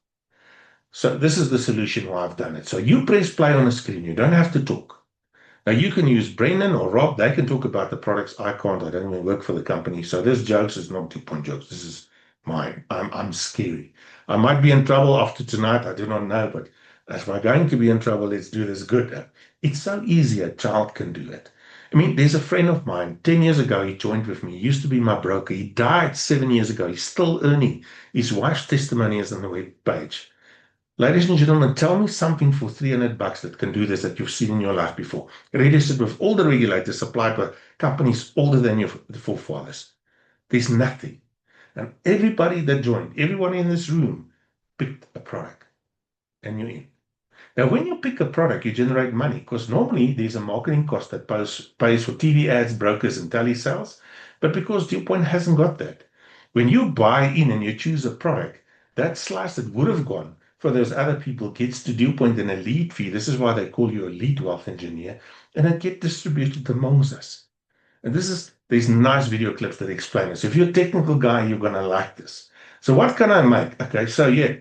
So this is the solution why I've done it. So you press play on the screen. You don't have to talk. Now you can use Brendan or Rob. They can talk about the products. I can't. I don't even work for the company. So this jokes is not DuPont jokes. This is mine. I'm scary. I might be in trouble after tonight. I do not know, but if I'm going to be in trouble, let's do this good. It's so easy. A child can do it. I mean, there's a friend of mine, 10 years ago, he joined with me. He used to be my broker. He died 7 years ago. He's still earning. His wife's testimony is on the web page. Ladies and gentlemen, tell me something for $300 that can do this that you've seen in your life before. Registered with all the regulators, supplied by companies older than your forefathers. There's nothing. And everybody that joined, everyone in this room, picked a product. And you're in. Now, when you pick a product, you generate money because normally there's a marketing cost that pays for TV ads, brokers, and telesales. But because DuPont hasn't got that, when you buy in and you choose a product, that slice that would have gone for those other people gets to DuPont in a lead fee. This is why they call you a lead wealth engineer, and it gets distributed amongst us. And these nice video clips that explain it. So if you're a technical guy, you're going to like this. So what can I make? Okay, so yeah.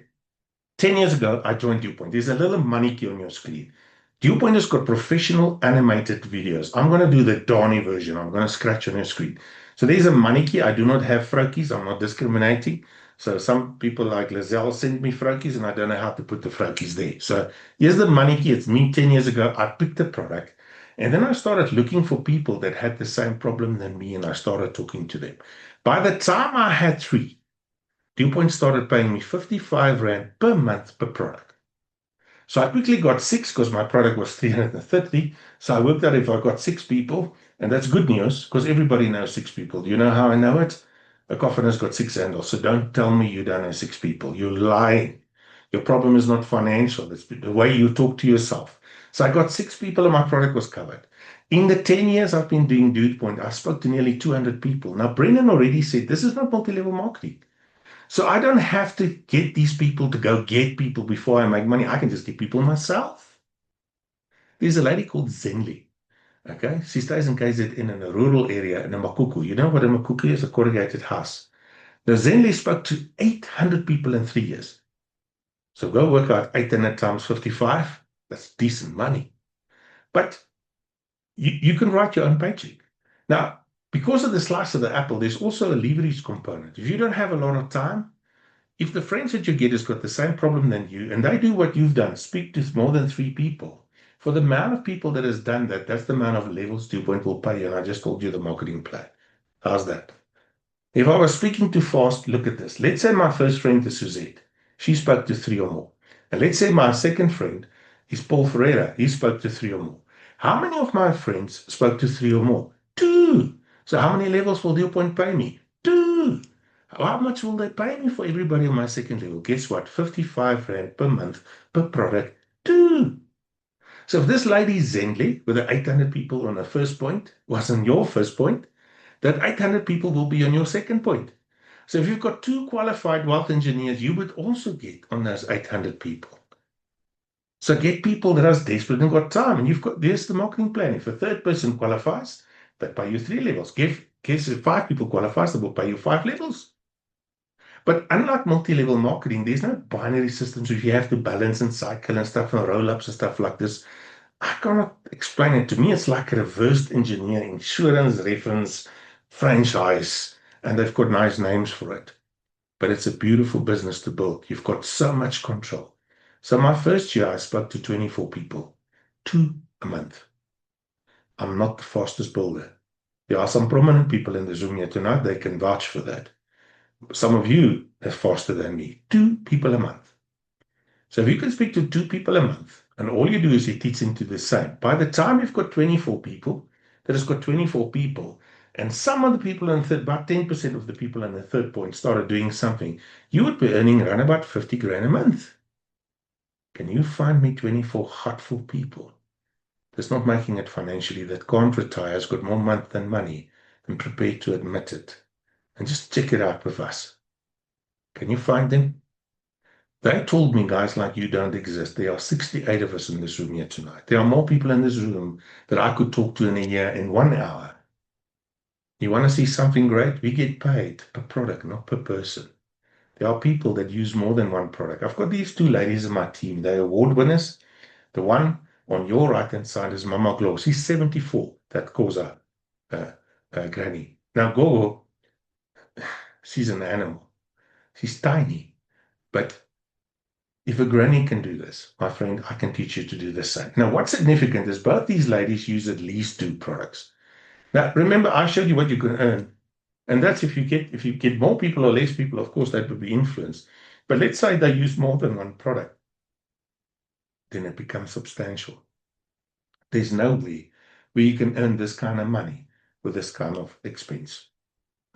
10 years ago, I joined DuPont. There's a little money key on your screen. DuPont has got professional animated videos. I'm going to do the Donnie version. I'm going to scratch on your screen. So there's a money key. I do not have frokies. I'm not discriminating. So some people like Lizelle send me frokies, and I don't know how to put the frokies there. So here's the money key. It's me 10 years ago. I picked the product. And then I started looking for people that had the same problem than me, and I started talking to them. By the time I had 3, DuPont started paying me 55 Rand per month per product. So I quickly got 6 because my product was 330. So I worked out if I got 6 people, and that's good news because everybody knows 6 people. Do you know how I know it? A coffin has got 6 handles. So don't tell me you don't know 6 people. You're lying. Your problem is not financial. It's the way you talk to yourself. So I got 6 people and my product was covered. In the 10 years I've been doing DuPont, I spoke to nearly 200 people. Now, Brendan already said this is not multi-level marketing. So I don't have to get these people to go get people before I make money. I can just get people myself. There's a lady called Zenly. Okay, she stays in KZN in a rural area in a makuku. You know what a makuku is? A corrugated house. Now, Zenly spoke to 800 people in 3 years. So go work out 800 times 55. That's decent money. But you can write your own paycheck. Now, because of the slice of the apple, there's also a leverage component. If you don't have a lot of time, if the friends that you get has got the same problem than you, and they do what you've done, speak to more than 3 people, for the amount of people that has done that, that's the amount of levels DuPont will pay you. And I just told you the marketing plan. How's that? If I was speaking too fast, look at this. Let's say my first friend is Suzette. She spoke to 3 or more. And let's say my second friend is Paul Ferreira. He spoke to 3 or more. How many of my friends spoke to 3 or more? 2. So how many levels will DuPont pay me? 2. How much will they pay me for everybody on my second level? Guess what? 55 Rand per month per product. 2. So if this lady Zenly with the 800 people on her first point was on your first point, that 800 people will be on your second point. So if you've got 2 qualified wealth engineers, you would also get on those 800 people. So get people that are desperate and got time. And there's the marketing plan. If a third person qualifies, they pay you 3 levels. Guess if 5 people qualifies, they will pay you 5 levels. But unlike multi-level marketing, there's no binary systems if you have to balance and cycle and stuff and roll-ups and stuff like this. I cannot explain it. To me, it's like a reverse engineer, insurance, reference, franchise, and they've got nice names for it. But it's a beautiful business to build. You've got so much control. So my first year, I spoke to 24 people, 2 a month. I'm not the fastest builder. There are some prominent people in the Zoom here tonight. They can vouch for that. Some of you are faster than me. 2 people a month. So if you can speak to 2 people a month, and all you do is you teach them to the same, by the time you've got 24 people, that has got 24 people, and some of the people in the third, about 10% of the people in the third point started doing something, you would be earning around about 50 grand a month. Can you find me 24 heartful people that's not making it financially, that can't retire, has got more month than money, and prepared to admit it? And just check it out with us. Can you find them? They told me guys like you don't exist. There are 68 of us in this room here tonight. There are more people in this room that I could talk to in a year in 1 hour. You want to see something great? We get paid per product, not per person. There are people that use more than one product. I've got these 2 ladies in my team. They're award winners. The one on your right-hand side is Mama Glow. She's 74. That calls her granny. Now, Gogo, she's an animal. She's tiny. But if a granny can do this, my friend, I can teach you to do the same. Now, what's significant is both these ladies use at least 2 products. Now, remember, I showed you what you can earn. And that's if you get more people or less people, of course, that would be influenced. But let's say they use more than one product, then it becomes substantial. There's no way where you can earn this kind of money with this kind of expense.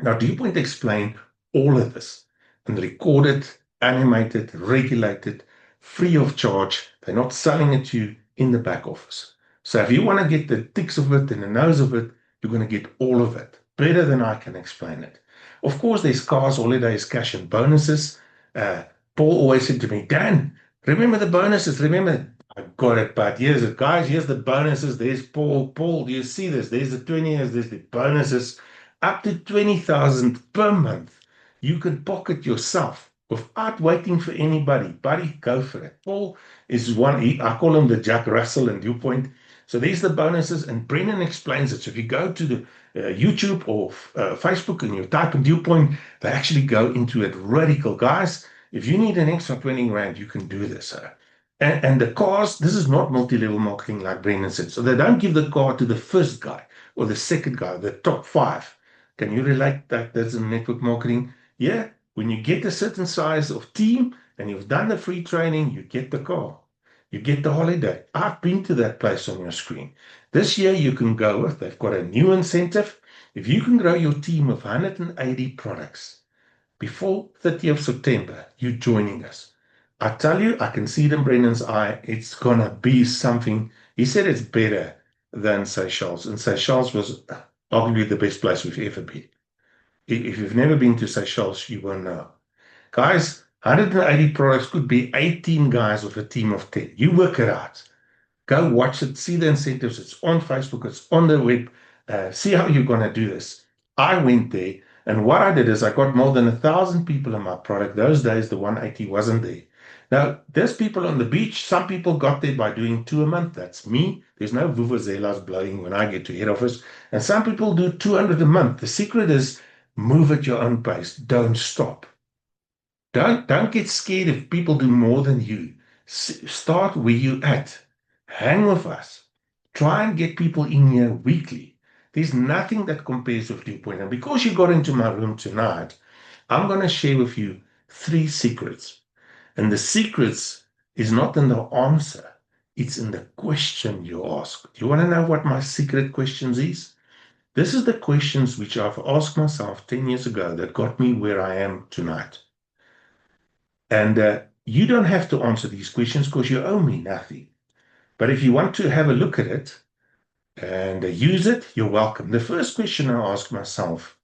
Now, DuPont explain all of this and record it, animate it, regulate it, free of charge. They're not selling it to you in the back office. So if you want to get the ticks of it and the nose of it, you're going to get all of it. Better than I can explain it. Of course, there's cars, holidays, cash, and bonuses. Paul always said to me, Dan, remember the bonuses. Remember, I got it, but here's it, guys. Here's the bonuses. There's Paul. Paul, do you see this? There's the 20 years. There's the bonuses. Up to 20,000 per month. You can pocket yourself without waiting for anybody. Buddy, go for it. Paul is one. I call him the Jack Russell in DuPont. So there's the bonuses, and Brennan explains it. So if you go to the YouTube or Facebook and you type in DuPont, they actually go into it radical. Guys, if you need an extra 20 grand, you can do this. And the cars, this is not multi-level marketing like Brennan said. So they don't give the car to the first guy or the second guy, the top 5. Can you relate that? That's in network marketing. Yeah, when you get a certain size of team and you've done the free training, you get the car. You get the holiday. I've been to that place on your screen. This year you can go with, they've got a new incentive. If you can grow your team of 180 products before 30th of September, you're joining us. I tell you, I can see it in Brennan's eye. It's going to be something. He said it's better than Seychelles. And Seychelles was arguably the best place we've ever been. If you've never been to Seychelles, you won't know. Guys, 180 products could be 18 guys with a team of 10. You work it out. Go watch it, see the incentives. It's on Facebook, it's on the web. See how you're going to do this. I went there, and what I did is I got more than 1,000 people in my product. Those days, the 180 wasn't there. Now, there's people on the beach. Some people got there by doing 2 a month. That's me. There's no vuvuzelas blowing when I get to head office. And some people do 200 a month. The secret is move at your own pace. Don't stop. Don't get scared if people do more than you. Start where you at. Hang with us. Try and get people in here weekly. There's nothing that compares with Viewpoint. And because you got into my room tonight, I'm going to share with you 3 secrets. And the secrets is not in the answer. It's in the question you ask. Do you want to know what my secret questions is? This is the questions which I've asked myself 10 years ago that got me where I am tonight. And you don't have to answer these questions because you owe me nothing. But if you want to have a look at it and use it, you're welcome. The first question I asked myself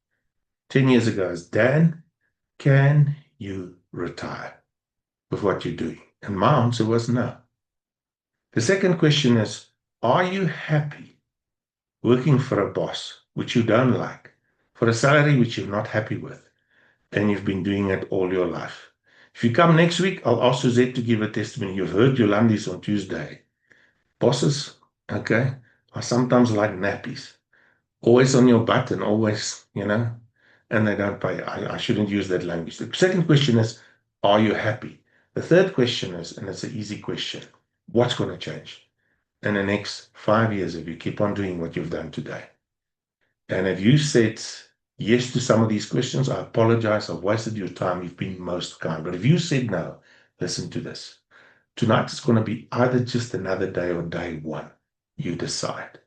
10 years ago is, Dan, can you retire with what you're doing? And my answer was no. The second question is, are you happy working for a boss which you don't like, for a salary which you're not happy with, and you've been doing it all your life? If you come next week, I'll ask Suzette to give a testimony. You've heard Yolandis on Tuesday. Bosses, okay, are sometimes like nappies. Always on your butt and always, and they don't pay. I shouldn't use that language. The second question is, are you happy? The third question is, and it's an easy question, what's going to change in the next 5 years if you keep on doing what you've done today? And if you said yes to some of these questions, I apologize. I've wasted your time. You've been most kind. But if you said no, listen to this. Tonight is going to be either just another day or day one. You decide.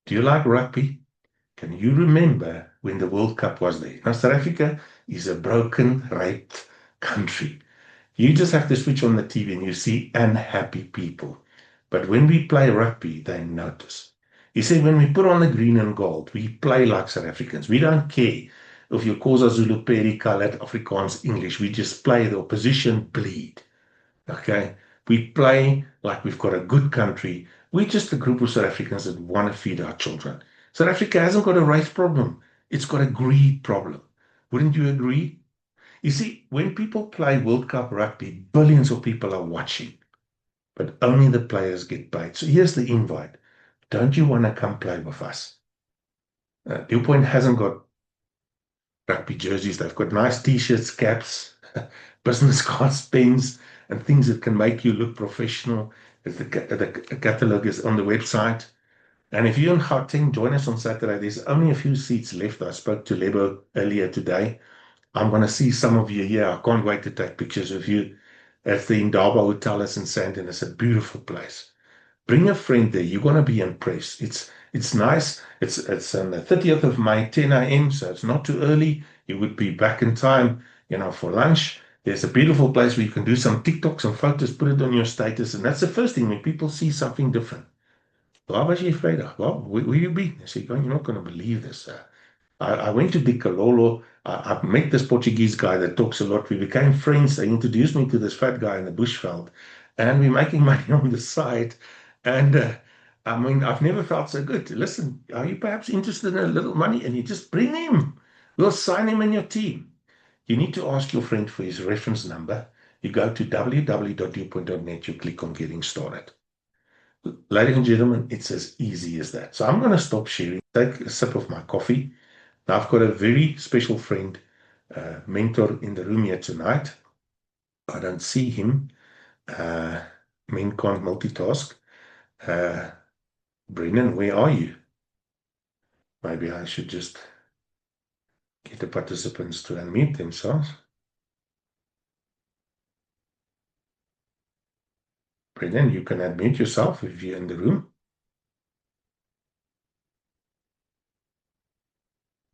Do you like rugby? Can you remember when the World Cup was there? Now, South Africa is a broken, raped country. You just have to switch on the TV and you see unhappy people. But when we play rugby, they notice. You see, when we put on the green and gold, we play like South Africans. We don't care if you're Xhosa, Zulu, Pedi, Colored, Afrikaans, English. We just play the opposition bleed. Okay? We play like we've got a good country. We're just a group of South Africans that want to feed our children. South Africa hasn't got a race problem. It's got a greed problem. Wouldn't you agree? You see, when people play World Cup rugby, billions of people are watching, but only the players get paid. So here's the invite. Don't you want to come play with us? Viewpoint hasn't got rugby jerseys. They've got nice T-shirts, caps, business cards, pens, and things that can make you look professional. The catalog is on the website. And if you're in Gauteng, join us on Saturday. There's only a few seats left. I spoke to Lebo earlier today. I'm going to see some of you here. I can't wait to take pictures of you at the Indaba Hotel in Sandton. It's a beautiful place. Bring a friend there. You're going to be impressed. It's nice. It's on the 30th of May, 10 a.m., so it's not too early. You would be back in time, for lunch. There's a beautiful place where you can do some TikToks and photos, put it on your status, and that's the first thing when people see something different. Waar was jy Vrydag? Well, where you been? I said, you're not going to believe this. I went to Dikalolo. I met this Portuguese guy that talks a lot. We became friends. They introduced me to this fat guy in the bushveld, and we're making money on the side. And I've never felt so good. Listen, are you perhaps interested in a little money? And you just bring him. We'll sign him in your team. You need to ask your friend for his reference number. You go to www.viewpoint.net. You click on getting started. Ladies and gentlemen, it's as easy as that. So I'm going to stop sharing, take a sip of my coffee. Now I've got a very special friend, mentor in the room here tonight. I don't see him. Men can't multitask. Brendan, where are you? Maybe I should just get the participants to unmute themselves. Brendan, you can unmute yourself if you're in the room.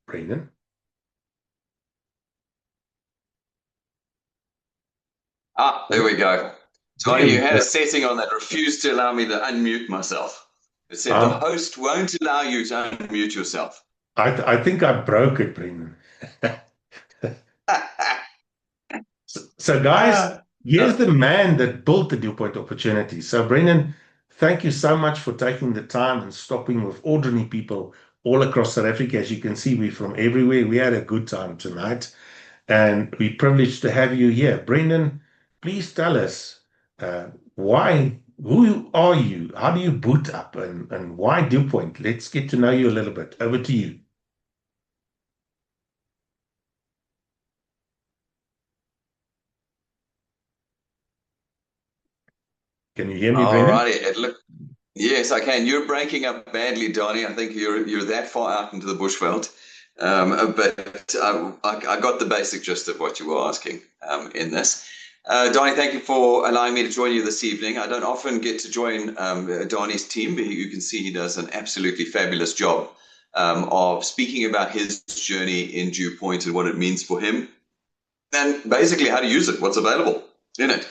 Brendan? There we go. Tony, you had a setting on that refused to allow me to unmute myself. It said the host won't allow you to unmute yourself. I think I broke it, Brendan. So, guys, here's the man that built the DuPont opportunity. So, Brendan, thank you so much for taking the time and stopping with ordinary people all across South Africa. As you can see, we're from everywhere. We had a good time tonight, and we're privileged to have you here. Brendan, please tell us who are you? How do you boot up, and why DuPont? Let's get to know you a little bit. Over to you. Can you hear me, All Brendan? righty. Look, yes, I can. You're breaking up badly, Donnie. I think you're that far out into the bushveld. But I got the basic gist of what you were asking in this. Donnie, thank you for allowing me to join you this evening. I don't often get to join Donnie's team, but you can see he does an absolutely fabulous job of speaking about his journey in DuPont and what it means for him, and basically how to use it, what's available in it.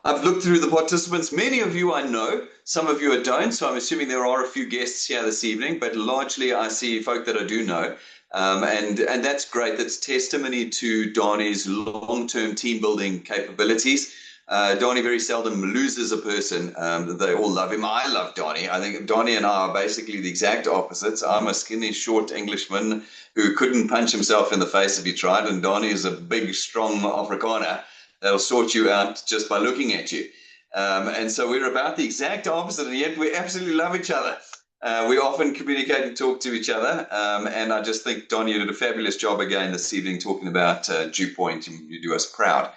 I've looked through the participants. Many of you I know, some of you I don't, so I'm assuming there are a few guests here this evening, but largely I see folk that I do know. And that's great. That's testimony to Donnie's long-term team building capabilities. Donnie very seldom loses a person. They all love him. I love Donnie. I think Donnie and I are basically the exact opposites. I'm a skinny, short Englishman who couldn't punch himself in the face if he tried, and Donnie is a big, strong Afrikaner that'll sort you out just by looking at you. And so we're about the exact opposite, and yet we absolutely love each other. We often communicate and talk to each other, and I just think, Donnie, you did a fabulous job again this evening talking about DuPont, and you do us proud.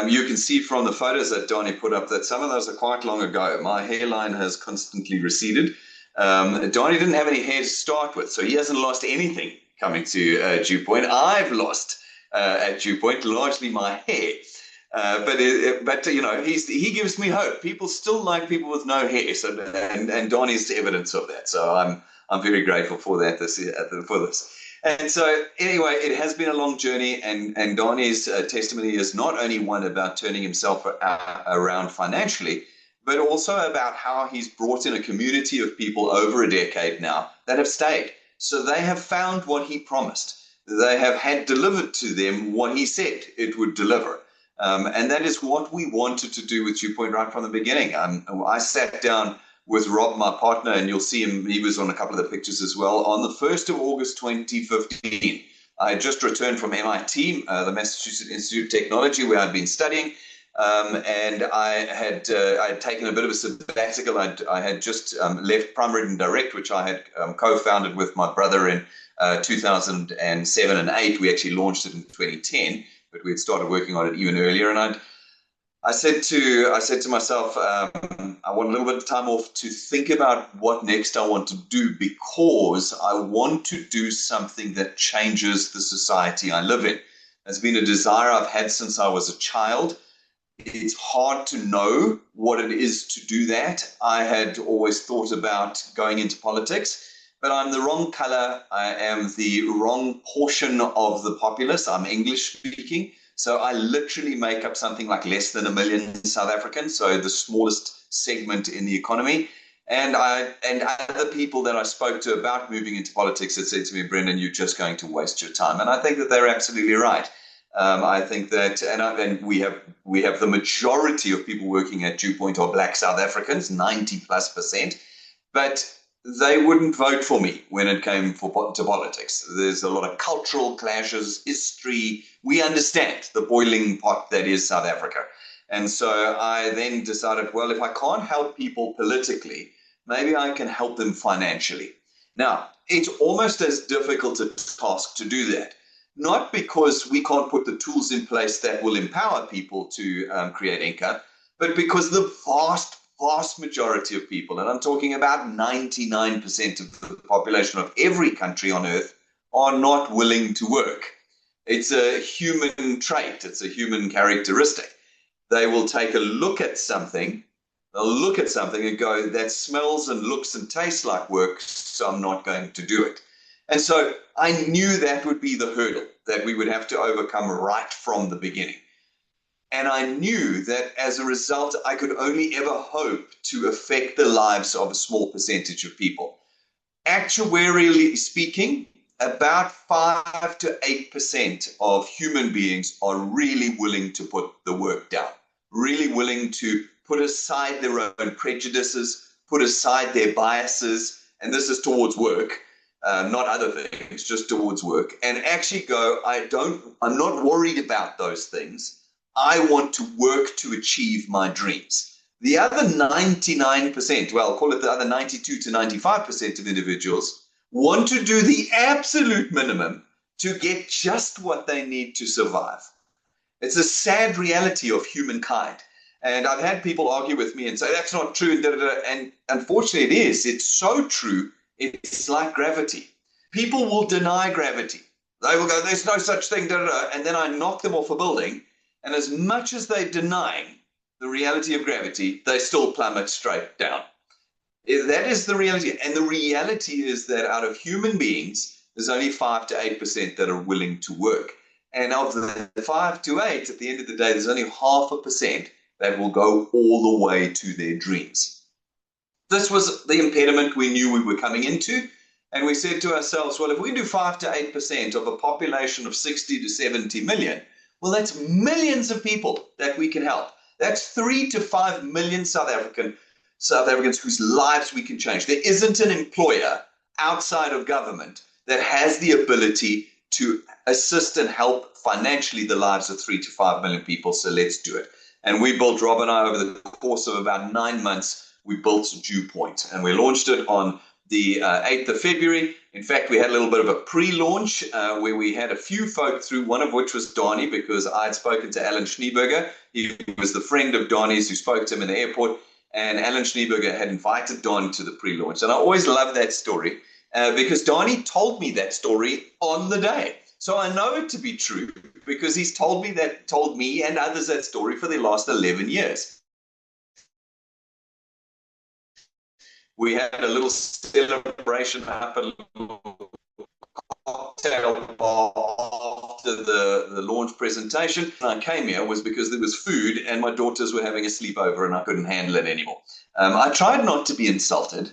You can see from the photos that Donnie put up that some of those are quite long ago. My hairline has constantly receded. Donnie didn't have any hair to start with, so he hasn't lost anything coming to DuPont. I've lost at DuPont largely my hair. But you know, he gives me hope. People still like people with no hair, so and Donnie's evidence of that. So I'm very grateful for that for this. And so anyway, it has been a long journey, and Donnie's testimony is not only one about turning himself around financially, but also about how he's brought in a community of people over a decade now that have stayed. So they have found what he promised. They have had delivered to them what he said it would deliver. And that is what we wanted to do with DuPont right from the beginning. I sat down with Rob, my partner, and you'll see him, he was on a couple of the pictures as well, on the 1st of August 2015. I had just returned from MIT, the Massachusetts Institute of Technology, where I'd been studying, and I had taken a bit of a sabbatical. I had just left Prime Meridian Direct, which I had co-founded with my brother in 2007 and 8. We actually launched it in 2010. But we had started working on it even earlier, and I said to myself, I want a little bit of time off to think about what next I want to do, because I want to do something that changes the society I live in. It's been a desire I've had since I was a child. It's hard to know what it is to do that. I had always thought about going into politics, but I'm the wrong color. I am the wrong portion of the populace. I'm English speaking. So I literally make up something like less than 1 million South Africans. So the smallest segment in the economy. And other people that I spoke to about moving into politics had said to me, Brendan, you're just going to waste your time. And I think that they're absolutely right. I think that, and we have the majority of people working at DuPont are Black South Africans, 90+%. But they wouldn't vote for me when it came to politics. There's a lot of cultural clashes, history. We understand the boiling pot that is South Africa. And so I then decided, well, if I can't help people politically, maybe I can help them financially. Now, it's almost as difficult a task to do that. Not because we can't put the tools in place that will empower people to create income, but because the vast majority of people, and I'm talking about 99% of the population of every country on earth, are not willing to work. It's a human trait. It's a human characteristic. They will take a look at something, and go, that smells and looks and tastes like work, so I'm not going to do it. And so I knew that would be the hurdle that we would have to overcome right from the beginning. And I knew that as a result, I could only ever hope to affect the lives of a small percentage of people. Actuarially speaking, about 5 to 8% of human beings are really willing to put the work down, really willing to put aside their own prejudices, put aside their biases, and this is towards work, not other things, just towards work, and actually go, I'm not worried about those things. I want to work to achieve my dreams. The other 99%, well, call it the other 92 to 95% of individuals want to do the absolute minimum to get just what they need to survive. It's a sad reality of humankind. And I've had people argue with me and say, that's not true. And unfortunately, it is. It's so true. It's like gravity. People will deny gravity. They will go, there's no such thing. And then I knock them off a building. And as much as they're denying the reality of gravity, they still plummet straight down. That is the reality. And the reality is that out of human beings, there's only 5 to 8% that are willing to work. And of the 5 to 8, at the end of the day, there's only 0.5% that will go all the way to their dreams. This was the impediment we knew we were coming into. And we said to ourselves, well, if we do 5 to 8% of a population of 60 to 70 million, well, that's millions of people that we can help. That's 3 to 5 million South Africans whose lives we can change. There isn't an employer outside of government that has the ability to assist and help financially the lives of 3 to 5 million people. So let's do it. And we built, Rob and I, over the course of about 9 months, we built DewPoint, and we launched it on the 8th of February. In fact, we had a little bit of a pre-launch where we had a few folk through, one of which was Donnie, because I had spoken to Alan Schneeberger. He was the friend of Donnie's who spoke to him in the airport, and Alan Schneeberger had invited Don to the pre-launch. And I always love that story because Donnie told me that story on the day. So I know it to be true because he's told me and others that story for the last 11 years. We had a little celebration up, a little cocktail bar after the launch presentation. And I came here was because there was food and my daughters were having a sleepover and I couldn't handle it anymore. I tried not to be insulted.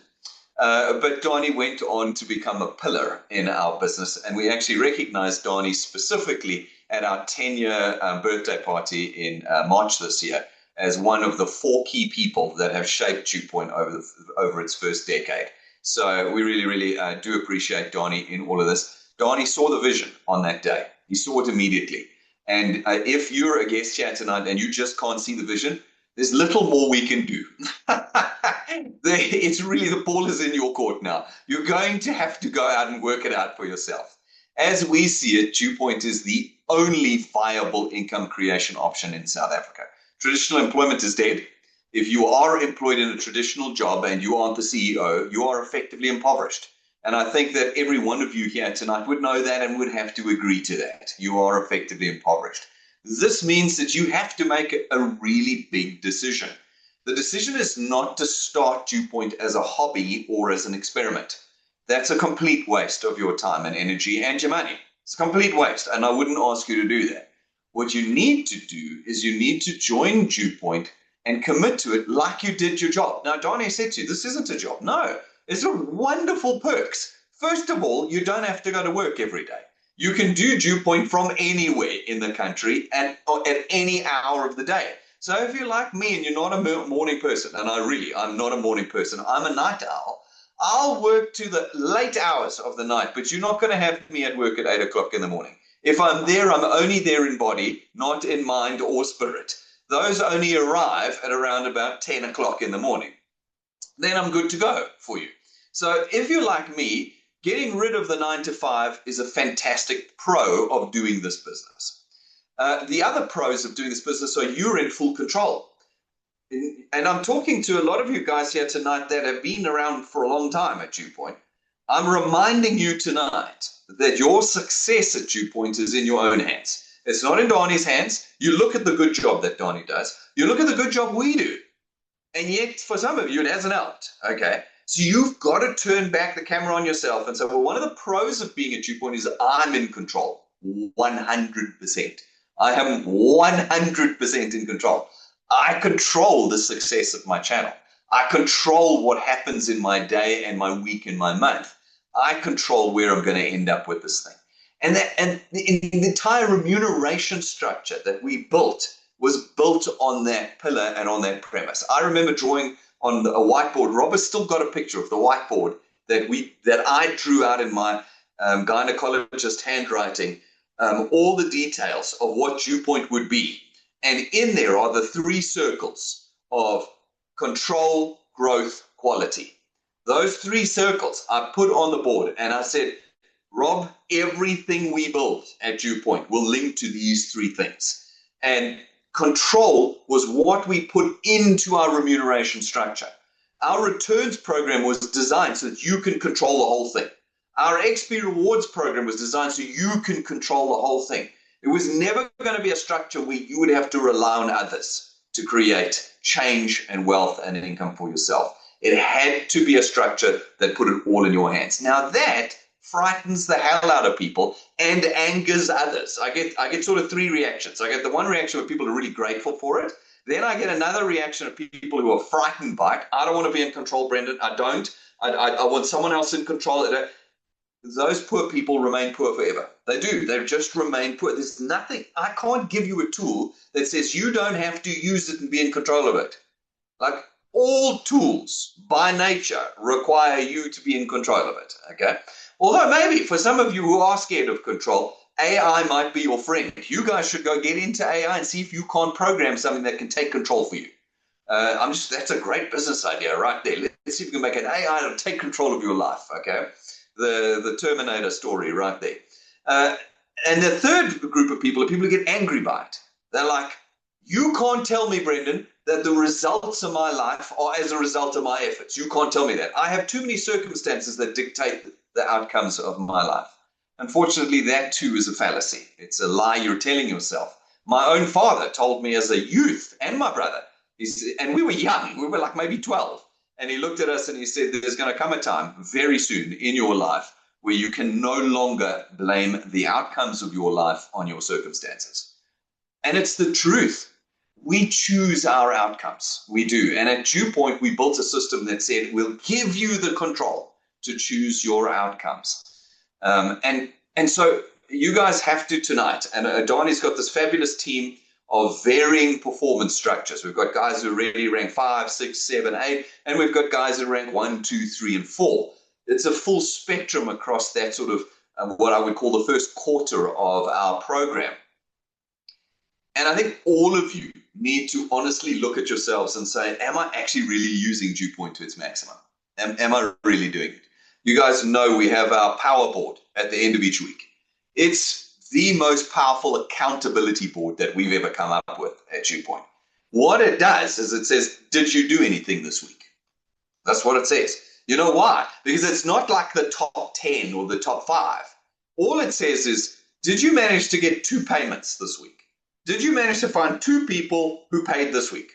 But Donnie went on to become a pillar in our business, and we actually recognized Donnie specifically at our 10-year birthday party in March this year as one of the 4 key people that have shaped DewPoint over its first decade. So we really, really do appreciate Donnie in all of this. Donnie saw the vision on that day. He saw it immediately. And if you're a guest here tonight and you just can't see the vision, there's little more we can do. It's really, the ball is in your court now. You're going to have to go out and work it out for yourself. As we see it, DewPoint is the only viable income creation option in South Africa. Traditional employment is dead. If you are employed in a traditional job and you aren't the CEO, you are effectively impoverished. And I think that every one of you here tonight would know that and would have to agree to that. You are effectively impoverished. This means that you have to make a really big decision. The decision is not to start DewPoint as a hobby or as an experiment. That's a complete waste of your time and energy and your money. It's a complete waste, and I wouldn't ask you to do that. What you need to do is you need to join DewPoint and commit to it like you did your job. Now, Donnie said to you, this isn't a job. No, it's a wonderful perks. First of all, you don't have to go to work every day. You can do DewPoint from anywhere in the country and at any hour of the day. So if you're like me and you're not a morning person, and I'm not a morning person, I'm a night owl, I'll work to the late hours of the night, but you're not going to have me at work at 8 o'clock in the morning. If I'm there, I'm only there in body, not in mind or spirit. Those only arrive at around about 10 o'clock in the morning. Then I'm good to go for you. So if you're like me, getting rid of the 9 to 5 is a fantastic pro of doing this business. The other pros of doing this business are you're in full control. And I'm talking to a lot of you guys here tonight that have been around for a long time at DewPoint. I'm reminding you tonight that your success at DewPoint is in your own hands. It's not in Donnie's hands. You look at the good job that Donnie does. You look at the good job we do. And yet, for some of you, it hasn't helped. Okay. So you've got to turn back the camera on yourself and say, well, one of the pros of being at DewPoint is I'm in control 100%. I am 100% in control. I control the success of my channel. I control what happens in my day and my week and my month. I control where I'm going to end up with this thing. And the entire remuneration structure that we built was built on that pillar and on that premise. I remember drawing on a whiteboard. Rob has still got a picture of the whiteboard that I drew out in my gynecologist handwriting, all the details of what DewPoint would be. And in there are the 3 circles of control, growth, quality. Those 3 circles I put on the board, and I said, Rob, everything we build at DewPoint will link to these 3 things. And control was what we put into our remuneration structure. Our returns program was designed so that you can control the whole thing. Our XP rewards program was designed so you can control the whole thing. It was never going to be a structure where you would have to rely on others to create change and wealth and income for yourself. It had to be a structure that put it all in your hands. Now that frightens the hell out of people and angers others. I get sort of 3 reactions. I get the one reaction where people are really grateful for it. Then I get another reaction of people who are frightened by it. I don't want to be in control, Brendan. I don't. I want someone else in control. Those poor people remain poor forever. They do. They just remain poor. There's nothing. I can't give you a tool that says you don't have to use it and be in control of it. Like, all tools by nature require you to be in control of it. Okay. Although maybe for some of you who are scared of control, AI might be your friend. You guys should go get into AI and see if you can't program something that can take control for you. That's a great business idea right there. Let's see if we can make an AI that'll take control of your life. Okay. The Terminator story right there. And the third group of people are people who get angry by it. They're like, you can't tell me, Brendan, that the results of my life are as a result of my efforts. You can't tell me that. I have too many circumstances that dictate the outcomes of my life. Unfortunately, that too is a fallacy. It's a lie you're telling yourself. My own father told me as a youth, and my brother, and we were young, we were like maybe 12. And he looked at us and he said, there's going to come a time very soon in your life where you can no longer blame the outcomes of your life on your circumstances. And it's the truth. We choose our outcomes. We do. And at DewPoint, we built a system that said, we'll give you the control to choose your outcomes. And so you guys have to tonight. And Adani's got this fabulous team of varying performance structures. We've got guys who already rank 5, 6, 7, 8, and we've got guys who rank 1, 2, 3, and 4. It's a full spectrum across that sort of what I would call the first quarter of our program. And I think all of you need to honestly look at yourselves and say, am I actually really using DewPoint to its maximum? Am I really doing it? You guys know we have our power board at the end of each week. It's the most powerful accountability board that we've ever come up with at DewPoint. What it does is it says, did you do anything this week? That's what it says. You know why? Because it's not like the top 10 or the top 5. All it says is, did you manage to get 2 payments this week? Did you manage to find 2 people who paid this week?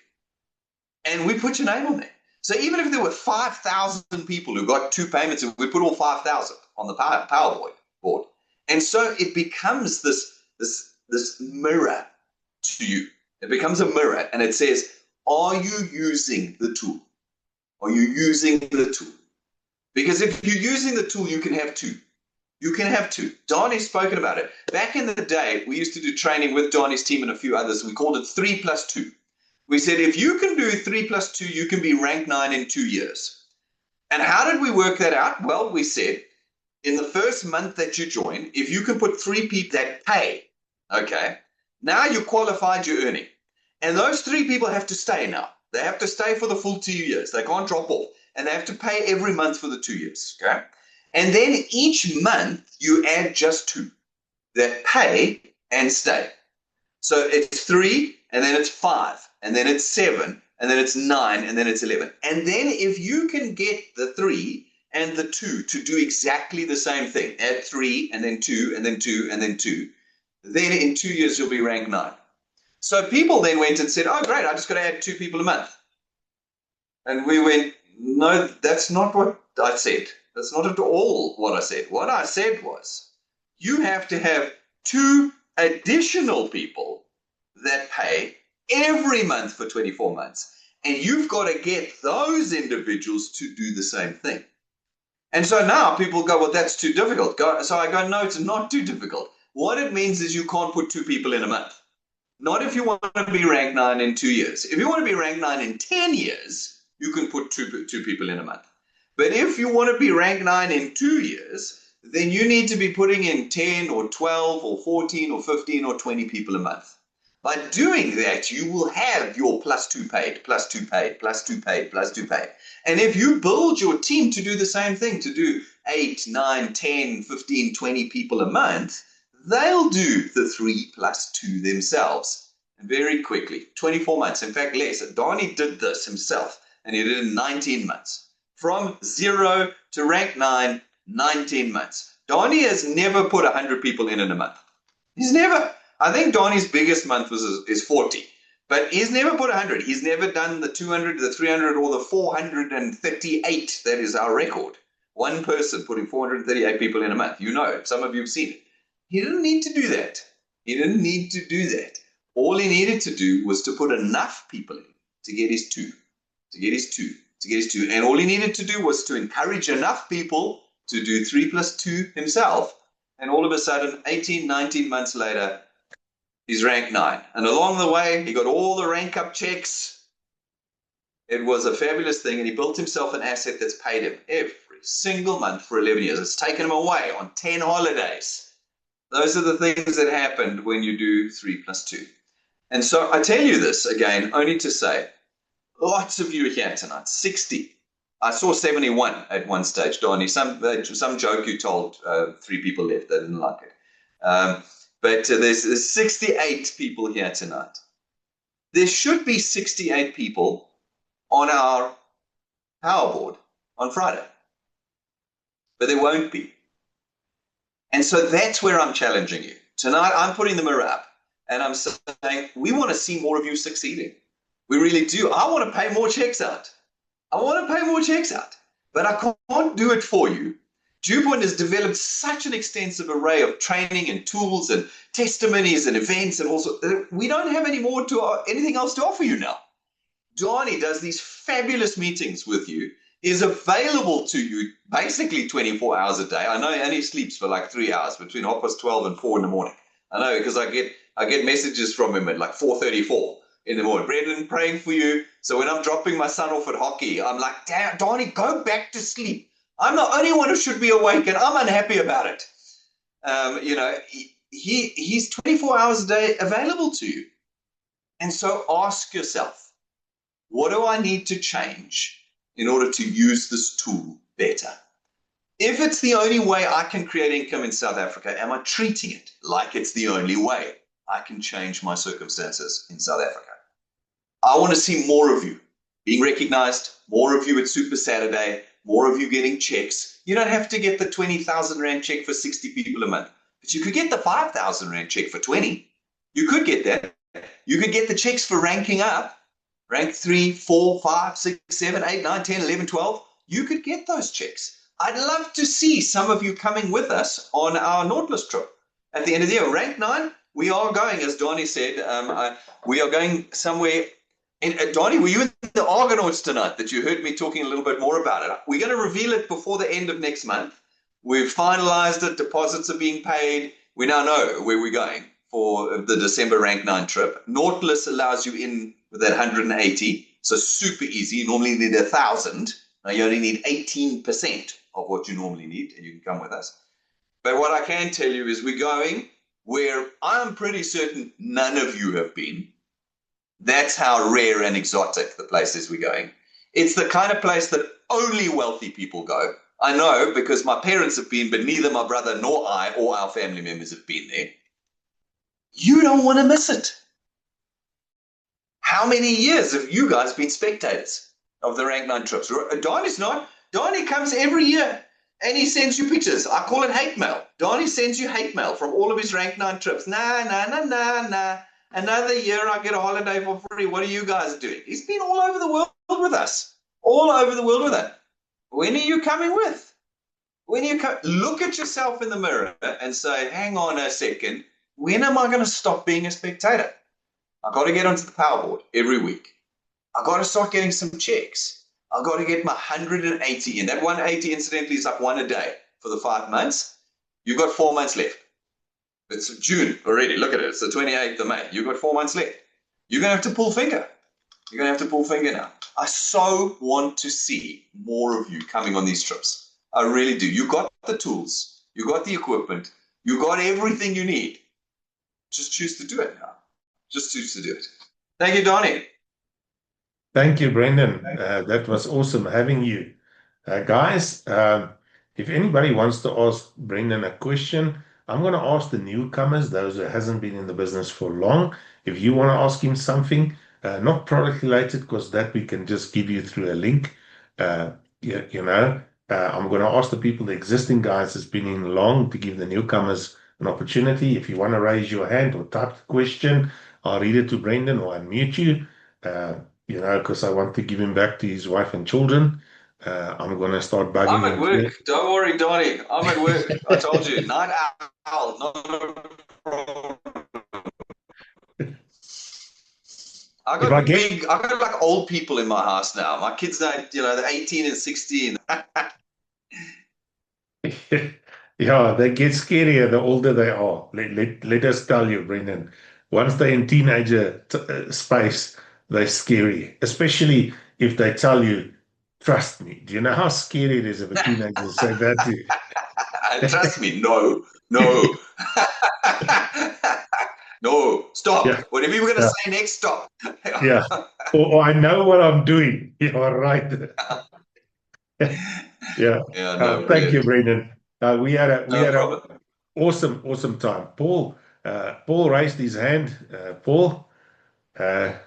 And we put your name on there. So even if there were 5,000 people who got 2 payments, we put all 5,000 on the power board. And so it becomes this mirror to you. It becomes a mirror, and it says, are you using the tool? Are you using the tool? Because if you're using the tool, you can have 2. You can have 2. Donnie's spoken about it. Back in the day, we used to do training with Donnie's team and a few others. We called it 3 + 2. We said, if you can do 3 + 2, you can be rank 9 in 2 years. And how did we work that out? Well, we said, in the first month that you join, if you can put 3 people that pay, okay, now you're qualified, you're earning. And those 3 people have to stay now. They have to stay for the full 2 years. They can't drop off. And they have to pay every month for the 2 years, okay? And then each month, you add just 2 that pay and stay. So it's 3, and then it's 5, and then it's 7, and then it's 9, and then it's 11. And then if you can get the 3 and the 2 to do exactly the same thing, add 3, and then 2, and then 2, and then 2, then in 2 years, you'll be rank 9. So people then went and said, oh, great, I just got to add 2 people a month. And we went, no, that's not what I said. That's not at all what I said. What I said was, you have to have 2 additional people that pay every month for 24 months. And you've got to get those individuals to do the same thing. And so now people go, well, that's too difficult. So I go, no, it's not too difficult. What it means is you can't put 2 people in a month. Not if you want to be ranked 9 in 2 years. If you want to be ranked 9 in 10 years, you can put two people in a month. But if you want to be ranked 9 in 2 years, then you need to be putting in 10 or 12 or 14 or 15 or 20 people a month. By doing that, you will have your +2 paid, +2 paid, +2 paid, +2 paid. And if you build your team to do the same thing, to do 8, 9, 10, 15, 20 people a month, they'll do the 3 + 2 themselves. And very quickly, 24 months, in fact, less. Donnie did this himself, and he did it in 19 months. From 0 to rank 9, 19 months. Donnie has never put 100 people in a month. He's never. I think Donnie's biggest month is 40, but he's never put 100. He's never done the 200, the 300, or the 438. That is our record. One person putting 438 people in a month. You know it. Some of you have seen it. He didn't need to do that. He didn't need to do that. All he needed to do was to put enough people in to get his 2, to get his 2, to get his 2. And all he needed to do was to encourage enough people to do 3 + 2 himself. And all of a sudden, 18, 19 months later, he's ranked 9. And along the way, he got all the rank up checks. It was a fabulous thing. And he built himself an asset that's paid him every single month for 11 years. It's taken him away on 10 holidays. Those are the things that happened when you do 3 + 2. And so I tell you this again, only to say, lots of you are here tonight, 60. I saw 71 at one stage, Donnie. Some joke you told 3 people left. They didn't like it. But there's 68 people here tonight. There should be 68 people on our power board on Friday. But there won't be. And so that's where I'm challenging you. Tonight, I'm putting the mirror up and I'm saying, we want to see more of you succeeding. We really do. I want to pay more checks out. I want to pay more checks out, but I can't do it for you. DuPont has developed such an extensive array of training and tools and testimonies and events and also, we don't have anything else to offer you now. Donnie does these fabulous meetings with you, is available to you basically 24 hours a day. I know he only sleeps for like 3 hours between 12:30 and 4 in the morning. I know because I get messages from him at like 4:34 in the morning. Brendan, praying for you. So when I'm dropping my son off at hockey, I'm like, damn, Donnie, go back to sleep. I'm the only one who should be awake and I'm unhappy about it. He's 24 hours a day available to you. And so ask yourself, what do I need to change in order to use this tool better? If it's the only way I can create income in South Africa, am I treating it like it's the only way I can change my circumstances in South Africa? I want to see more of you being recognized, more of you at Super Saturday, more of you getting checks. You don't have to get the 20,000 Rand check for 60 people a month, but you could get the 5,000 Rand check for 20. You could get that. You could get the checks for ranking up. Rank 3, 4, 5, 6, 7, 8, 9, 10, 11, 12. You could get those checks. I'd love to see some of you coming with us on our Nautilus trip. At the end of the year, rank 9, we are going, as Donnie said, we are going somewhere. Donnie, were you in the Argonauts tonight that you heard me talking a little bit more about it? We're going to reveal it before the end of next month. We've finalized it. Deposits are being paid. We now know where we're going for the December rank 9 trip. Nautilus allows you in with that 180, so super easy. You normally need 1,000. Now you only need 18% of what you normally need, and you can come with us. But what I can tell you is we're going where I'm pretty certain none of you have been. That's how rare and exotic the place is we're going. It's the kind of place that only wealthy people go. I know because my parents have been, but neither my brother nor I or our family members have been there. You don't want to miss it. How many years have you guys been spectators of the rank 9 trips? Donnie's not. Donnie comes every year and he sends you pictures. I call it hate mail. Donnie sends you hate mail from all of his rank 9 trips. Nah. Another year I get a holiday for free. What are you guys doing? He's been all over the world with us. All over the world with us. When are you coming with? When you look at yourself in the mirror and say, hang on a second, when am I going to stop being a spectator? I've got to get onto the power board every week. I've got to start getting some checks. I've got to get my 180 in. That 180, incidentally, is like one a day for the 5 months. You've got 4 months left. It's June already. Look at it. It's the 28th of May. You've got 4 months left. You're going to have to pull finger. You're going to have to pull finger now. I so want to see more of you coming on these trips. I really do. You got the tools. You got the equipment. You got everything you need. Just choose to do it now. Just choose to do it. Thank you, Donnie. Thank you, Brendan. That was awesome having you. Guys, if anybody wants to ask Brendan a question, I'm going to ask the newcomers, those who hasn't been in the business for long. If you want to ask him something, not product related, because that we can just give you through a link. I'm going to ask the people, the existing guys that's been in long, to give the newcomers an opportunity. If you want to raise your hand or type the question, I'll read it to Brendan or unmute you. Because I want to give him back to his wife and children. I'm going to start bugging him. I'm at work. Don't worry, Donnie. I'm at work. I told you. Night owl. Not a problem. I got like old people in my house now. My kids now, they're 18 and 16. Yeah, they get scarier the older they are. Let us tell you, Brendan. Once they're in teenager space, they're scary, especially if they tell you, trust me. Do you know how scary it is if a teenager say that to you? Trust me, no. No, stop. Yeah. Whatever you were going to say next, stop. Yeah. Or I know what I'm doing. You're right. Yeah. Thank you, Brendan. We had an awesome time. Paul raised his hand. Paul. There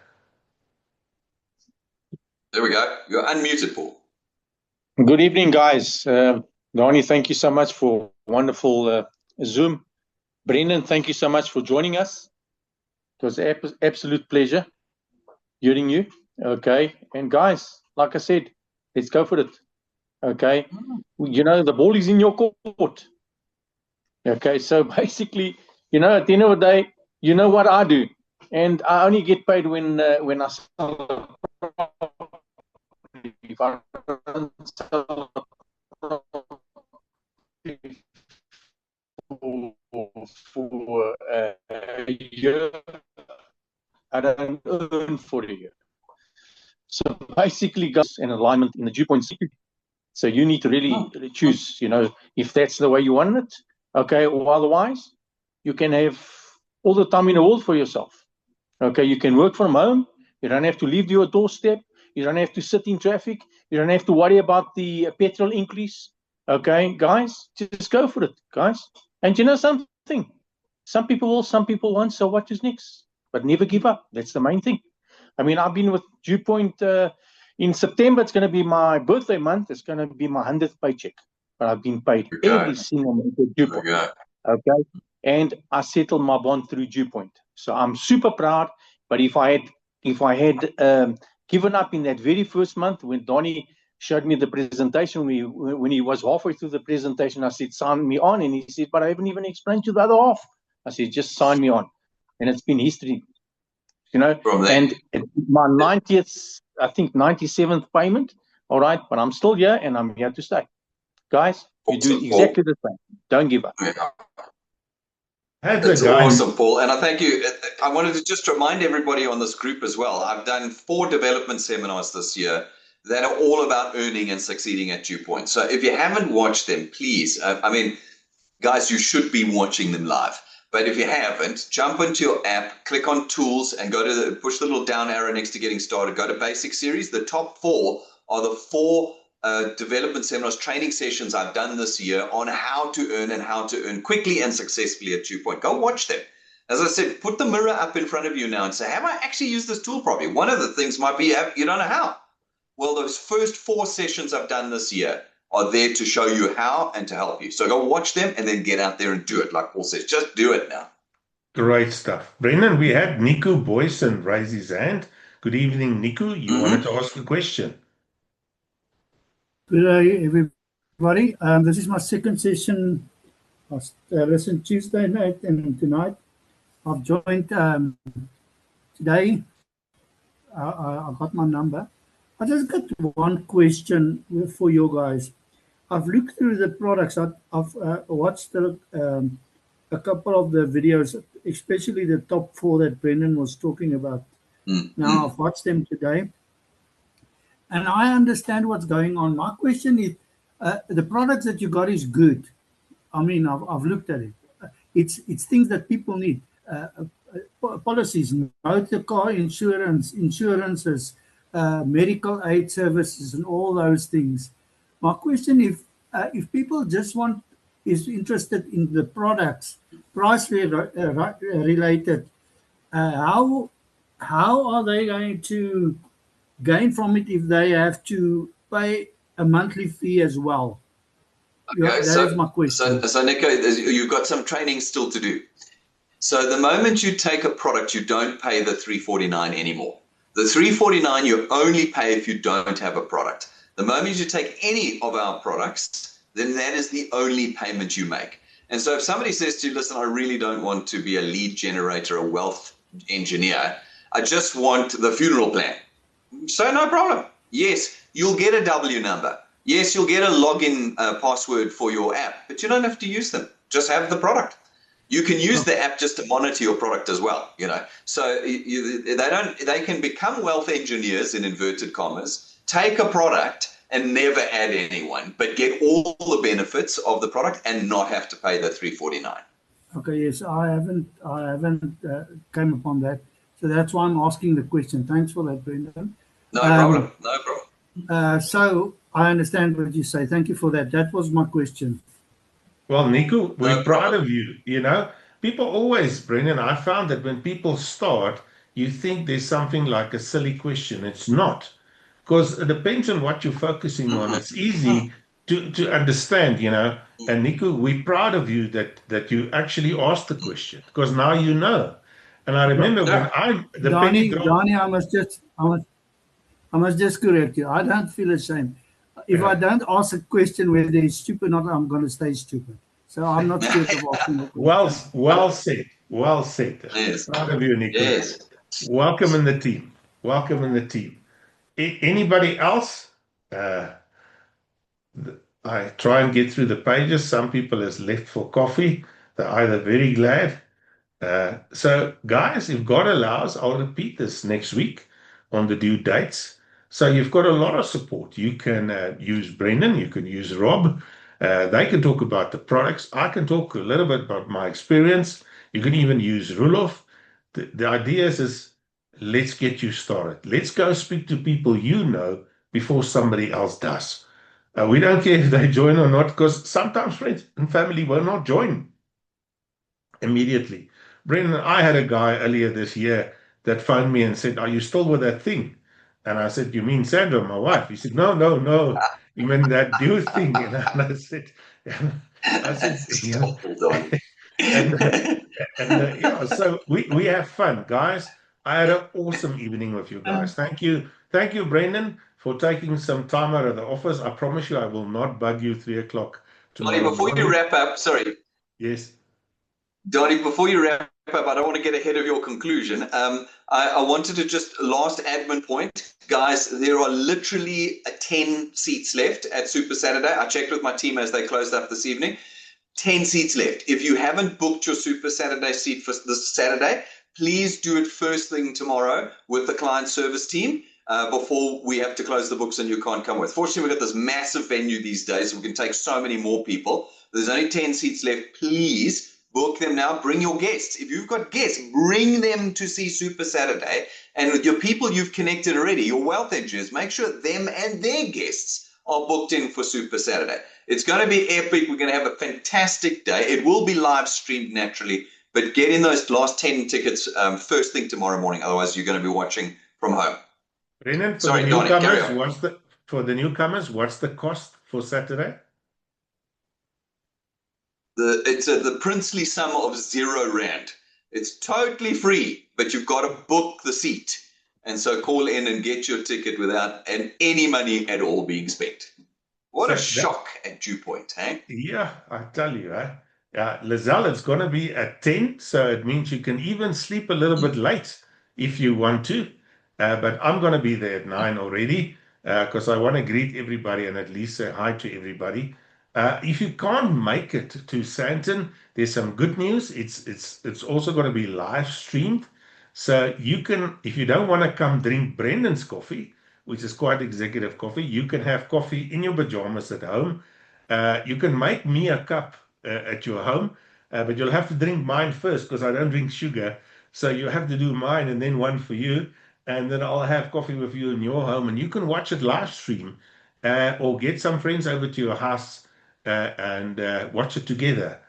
we go. You're unmuted, Paul. Good evening, guys. Donnie, thank you so much for wonderful Zoom. Brendan, thank you so much for joining us. It was an absolute pleasure hearing you. Okay. And guys, like I said, let's go for it. Okay. The ball is in your court. Okay. So basically, at the end of the day, you know what I do. And I only get paid when I sell a property. If I don't sell a property for a year, I don't earn for a year. So basically, guys, an alignment in the dew point. So you need to really choose, if that's the way you want it, okay, or otherwise, you can have all the time in the world for yourself. Okay, you can work from home. You don't have to leave your doorstep. You don't have to sit in traffic. You don't have to worry about the petrol increase. Okay, guys, just go for it, guys. And you know something? Some people will, some people won't. So what is next? But never give up. That's the main thing. I mean, I've been with Dew Point in September. It's going to be my birthday month. It's going to be my 100th paycheck. But I've been paid every single month with Dew Point. Okay, and I settled my bond through Dew Point. So I'm super proud. But if I had given up in that very first month when Donnie showed me the presentation, when he was halfway through the presentation, I said, sign me on. And he said, but I haven't even explained to the other half. I said, just sign me on. And it's been history, and my 90th, I think 97th payment. All right. But I'm still here and I'm here to stay. Guys, you do exactly the same. Don't give up. That's awesome, Paul. And I thank you. I wanted to just remind everybody on this group as well. I've done 4 development seminars this year that are all about earning and succeeding at Dew Point. So if you haven't watched them, please, guys, you should be watching them live. But if you haven't, jump into your app, click on tools and push the little down arrow next to getting started. Go to basic series. The top 4 are the 4 development seminars, training sessions I've done this year on how to earn quickly and successfully at Dew Point. Go watch them. As I said, put the mirror up in front of you now and say, have I actually used this tool properly? One of the things might be you don't know how. Well, those first 4 sessions I've done this year are there to show you how and to help you. So go watch them and then get out there and do it. Like Paul says, just do it now. Great stuff. Brendan, we had Nico Boyson raise his hand. Good evening, Nico. You wanted to ask a question. Good day, everybody. This is my second session. I listened Tuesday night and tonight. I've joined today. I got my number. I just got one question for you guys. I've looked through the products. I've watched a couple of the videos, especially the top four that Brendan was talking about. Now, I've watched them today, and I understand what's going on. My question is, the products that you got is good. I mean, I've looked at it. It's things that people need. Policies, motor car insurance, insurances, medical aid services, and all those things. My question if people just is interested in the products, price related, how are they going to gain from it if they have to pay a monthly fee as well? Okay, That is my question. So Nico, you've got some training still to do. So the moment you take a product, you don't pay the $349 anymore. The $349 you only pay if you don't have a product. The moment you take any of our products, then that is the only payment you make. And so if somebody says to you, listen, I really don't want to be a lead generator, a wealth engineer, I just want the funeral plan. So no problem. Yes, you'll get a W number. Yes, you'll get a login password for your app, but you don't have to use them. Just have the product. You can use the app just to monitor your product as well, you know. So they can become wealth engineers in inverted commas, take a product and never add anyone, but get all the benefits of the product and not have to pay the $349. Okay, yes, I haven't came upon that, so that's why I'm asking the question. Thanks for that, Brendan. No problem. No problem. So I understand what you say. Thank you for that. That was my question. Well, Nico, we're proud of you. You know, people always, Brendan, I found that when people start, you think there's something like a silly question. It's not, because it depends on what you're focusing on. It's easy to understand, you know. And Nico, we're proud of you that you actually asked the question, because now you know. And I remember when Donnie, I must just correct you. I don't feel ashamed. If I don't ask a question whether it's stupid or not, I'm going to stay stupid. So I'm not scared of asking a question. Well said. Well said. Yes. Proud of you, Nico. Yes. Welcome in the team. Welcome in the team. Anybody else? I try and get through the pages. Some people has left for coffee. They're either very glad. So, guys, if God allows, I'll repeat this next week on the due dates. So you've got a lot of support. You can use Brendan. You can use Rob. They can talk about the products. I can talk a little bit about my experience. You can even use Roelof. The idea is let's get you started. Let's go speak to people you know before somebody else does. We don't care if they join or not, because sometimes friends and family will not join immediately. Brendan, I had a guy earlier this year that phoned me and said, are you still with that thing? And I said, you mean Sandra, my wife? He said, no. You mean that new thing? And I said, you know, yeah, so we have fun, guys. I had an awesome evening with you guys. Thank you, Brendan, for taking some time out of the office. I promise you, I will not bug you 3 o'clock tomorrow. Donnie, before you wrap up, sorry. Yes. Donnie, before you wrap up, I don't want to get ahead of your conclusion. I wanted to just, last admin point, guys, there are literally 10 seats left at Super Saturday. I checked with my team as they closed up this evening. 10 seats left. If you haven't booked your Super Saturday seat for this Saturday, please do it first thing tomorrow with the client service team before we have to close the books and you can't come with. Fortunately, we've got this massive venue these days, so we can take so many more people. There's only 10 seats left. Please book them now. Bring your guests. If you've got guests, bring them to see Super Saturday. And with your people you've connected already, your wealth engineers, make sure them and their guests are booked in for Super Saturday. It's going to be epic. We're going to have a fantastic day. It will be live streamed naturally, but get in those last 10 tickets first thing tomorrow morning. Otherwise, you're going to be watching from home. Brendan, for the newcomers, what's the cost for Saturday? It's the princely sum of R0. It's totally free, but you've got to book the seat. And so call in and get your ticket without any money at all being spent. What a shock at Dew Point, eh? Yeah, I tell you, Lizelle, it's going to be at 10, so it means you can even sleep a little bit late if you want to. But I'm going to be there at 9 already. because I want to greet everybody and at least say hi to everybody. If you can't make it to Sandton, there's some good news. It's also going to be live streamed. So you can, if you don't want to come drink Brendan's coffee, which is quite executive coffee, you can have coffee in your pajamas at home. You can make me a cup at your home, but you'll have to drink mine first because I don't drink sugar. So you have to do mine and then one for you. And then I'll have coffee with you in your home, and you can watch it live stream or get some friends over to your house and watch it together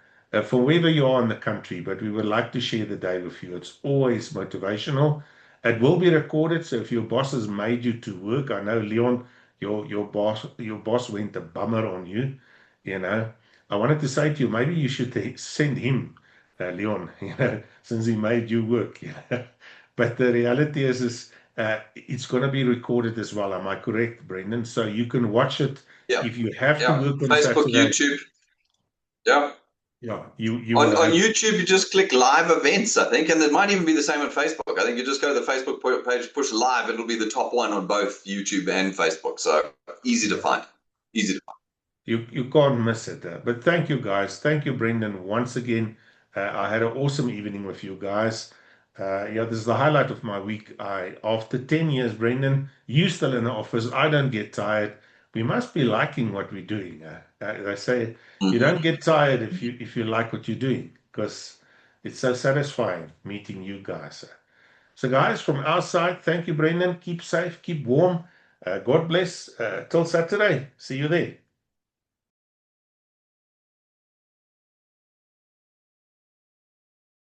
from wherever you are in the country. But we would like to share the day with you. It's always motivational. It will be recorded, so if your boss has made you to work, I know Leon, your boss went a bummer on you. You know, I wanted to say to you, maybe you should send him, Leon, since he made you work. But the reality is it's going to be recorded as well. Am I correct, Brendan? So you can watch it if you have to work on Facebook, Saturday. YouTube. Yeah. Yeah, you on YouTube, you just click live events, I think, and it might even be the same on Facebook. I think you just go to the Facebook page, push live, it'll be the top one on both YouTube and Facebook. So easy to find. Easy to find. You can't miss it. But thank you, guys. Thank you, Brendan, once again. I had an awesome evening with you guys. This is the highlight of my week. After 10 years, Brendan, you still in the office. I don't get tired. We must be liking what we're doing. They say you don't get tired if you like what you're doing, because it's so satisfying meeting you guys. So, guys, from our side, thank you, Brendan. Keep safe, keep warm. God bless. Till Saturday. See you there.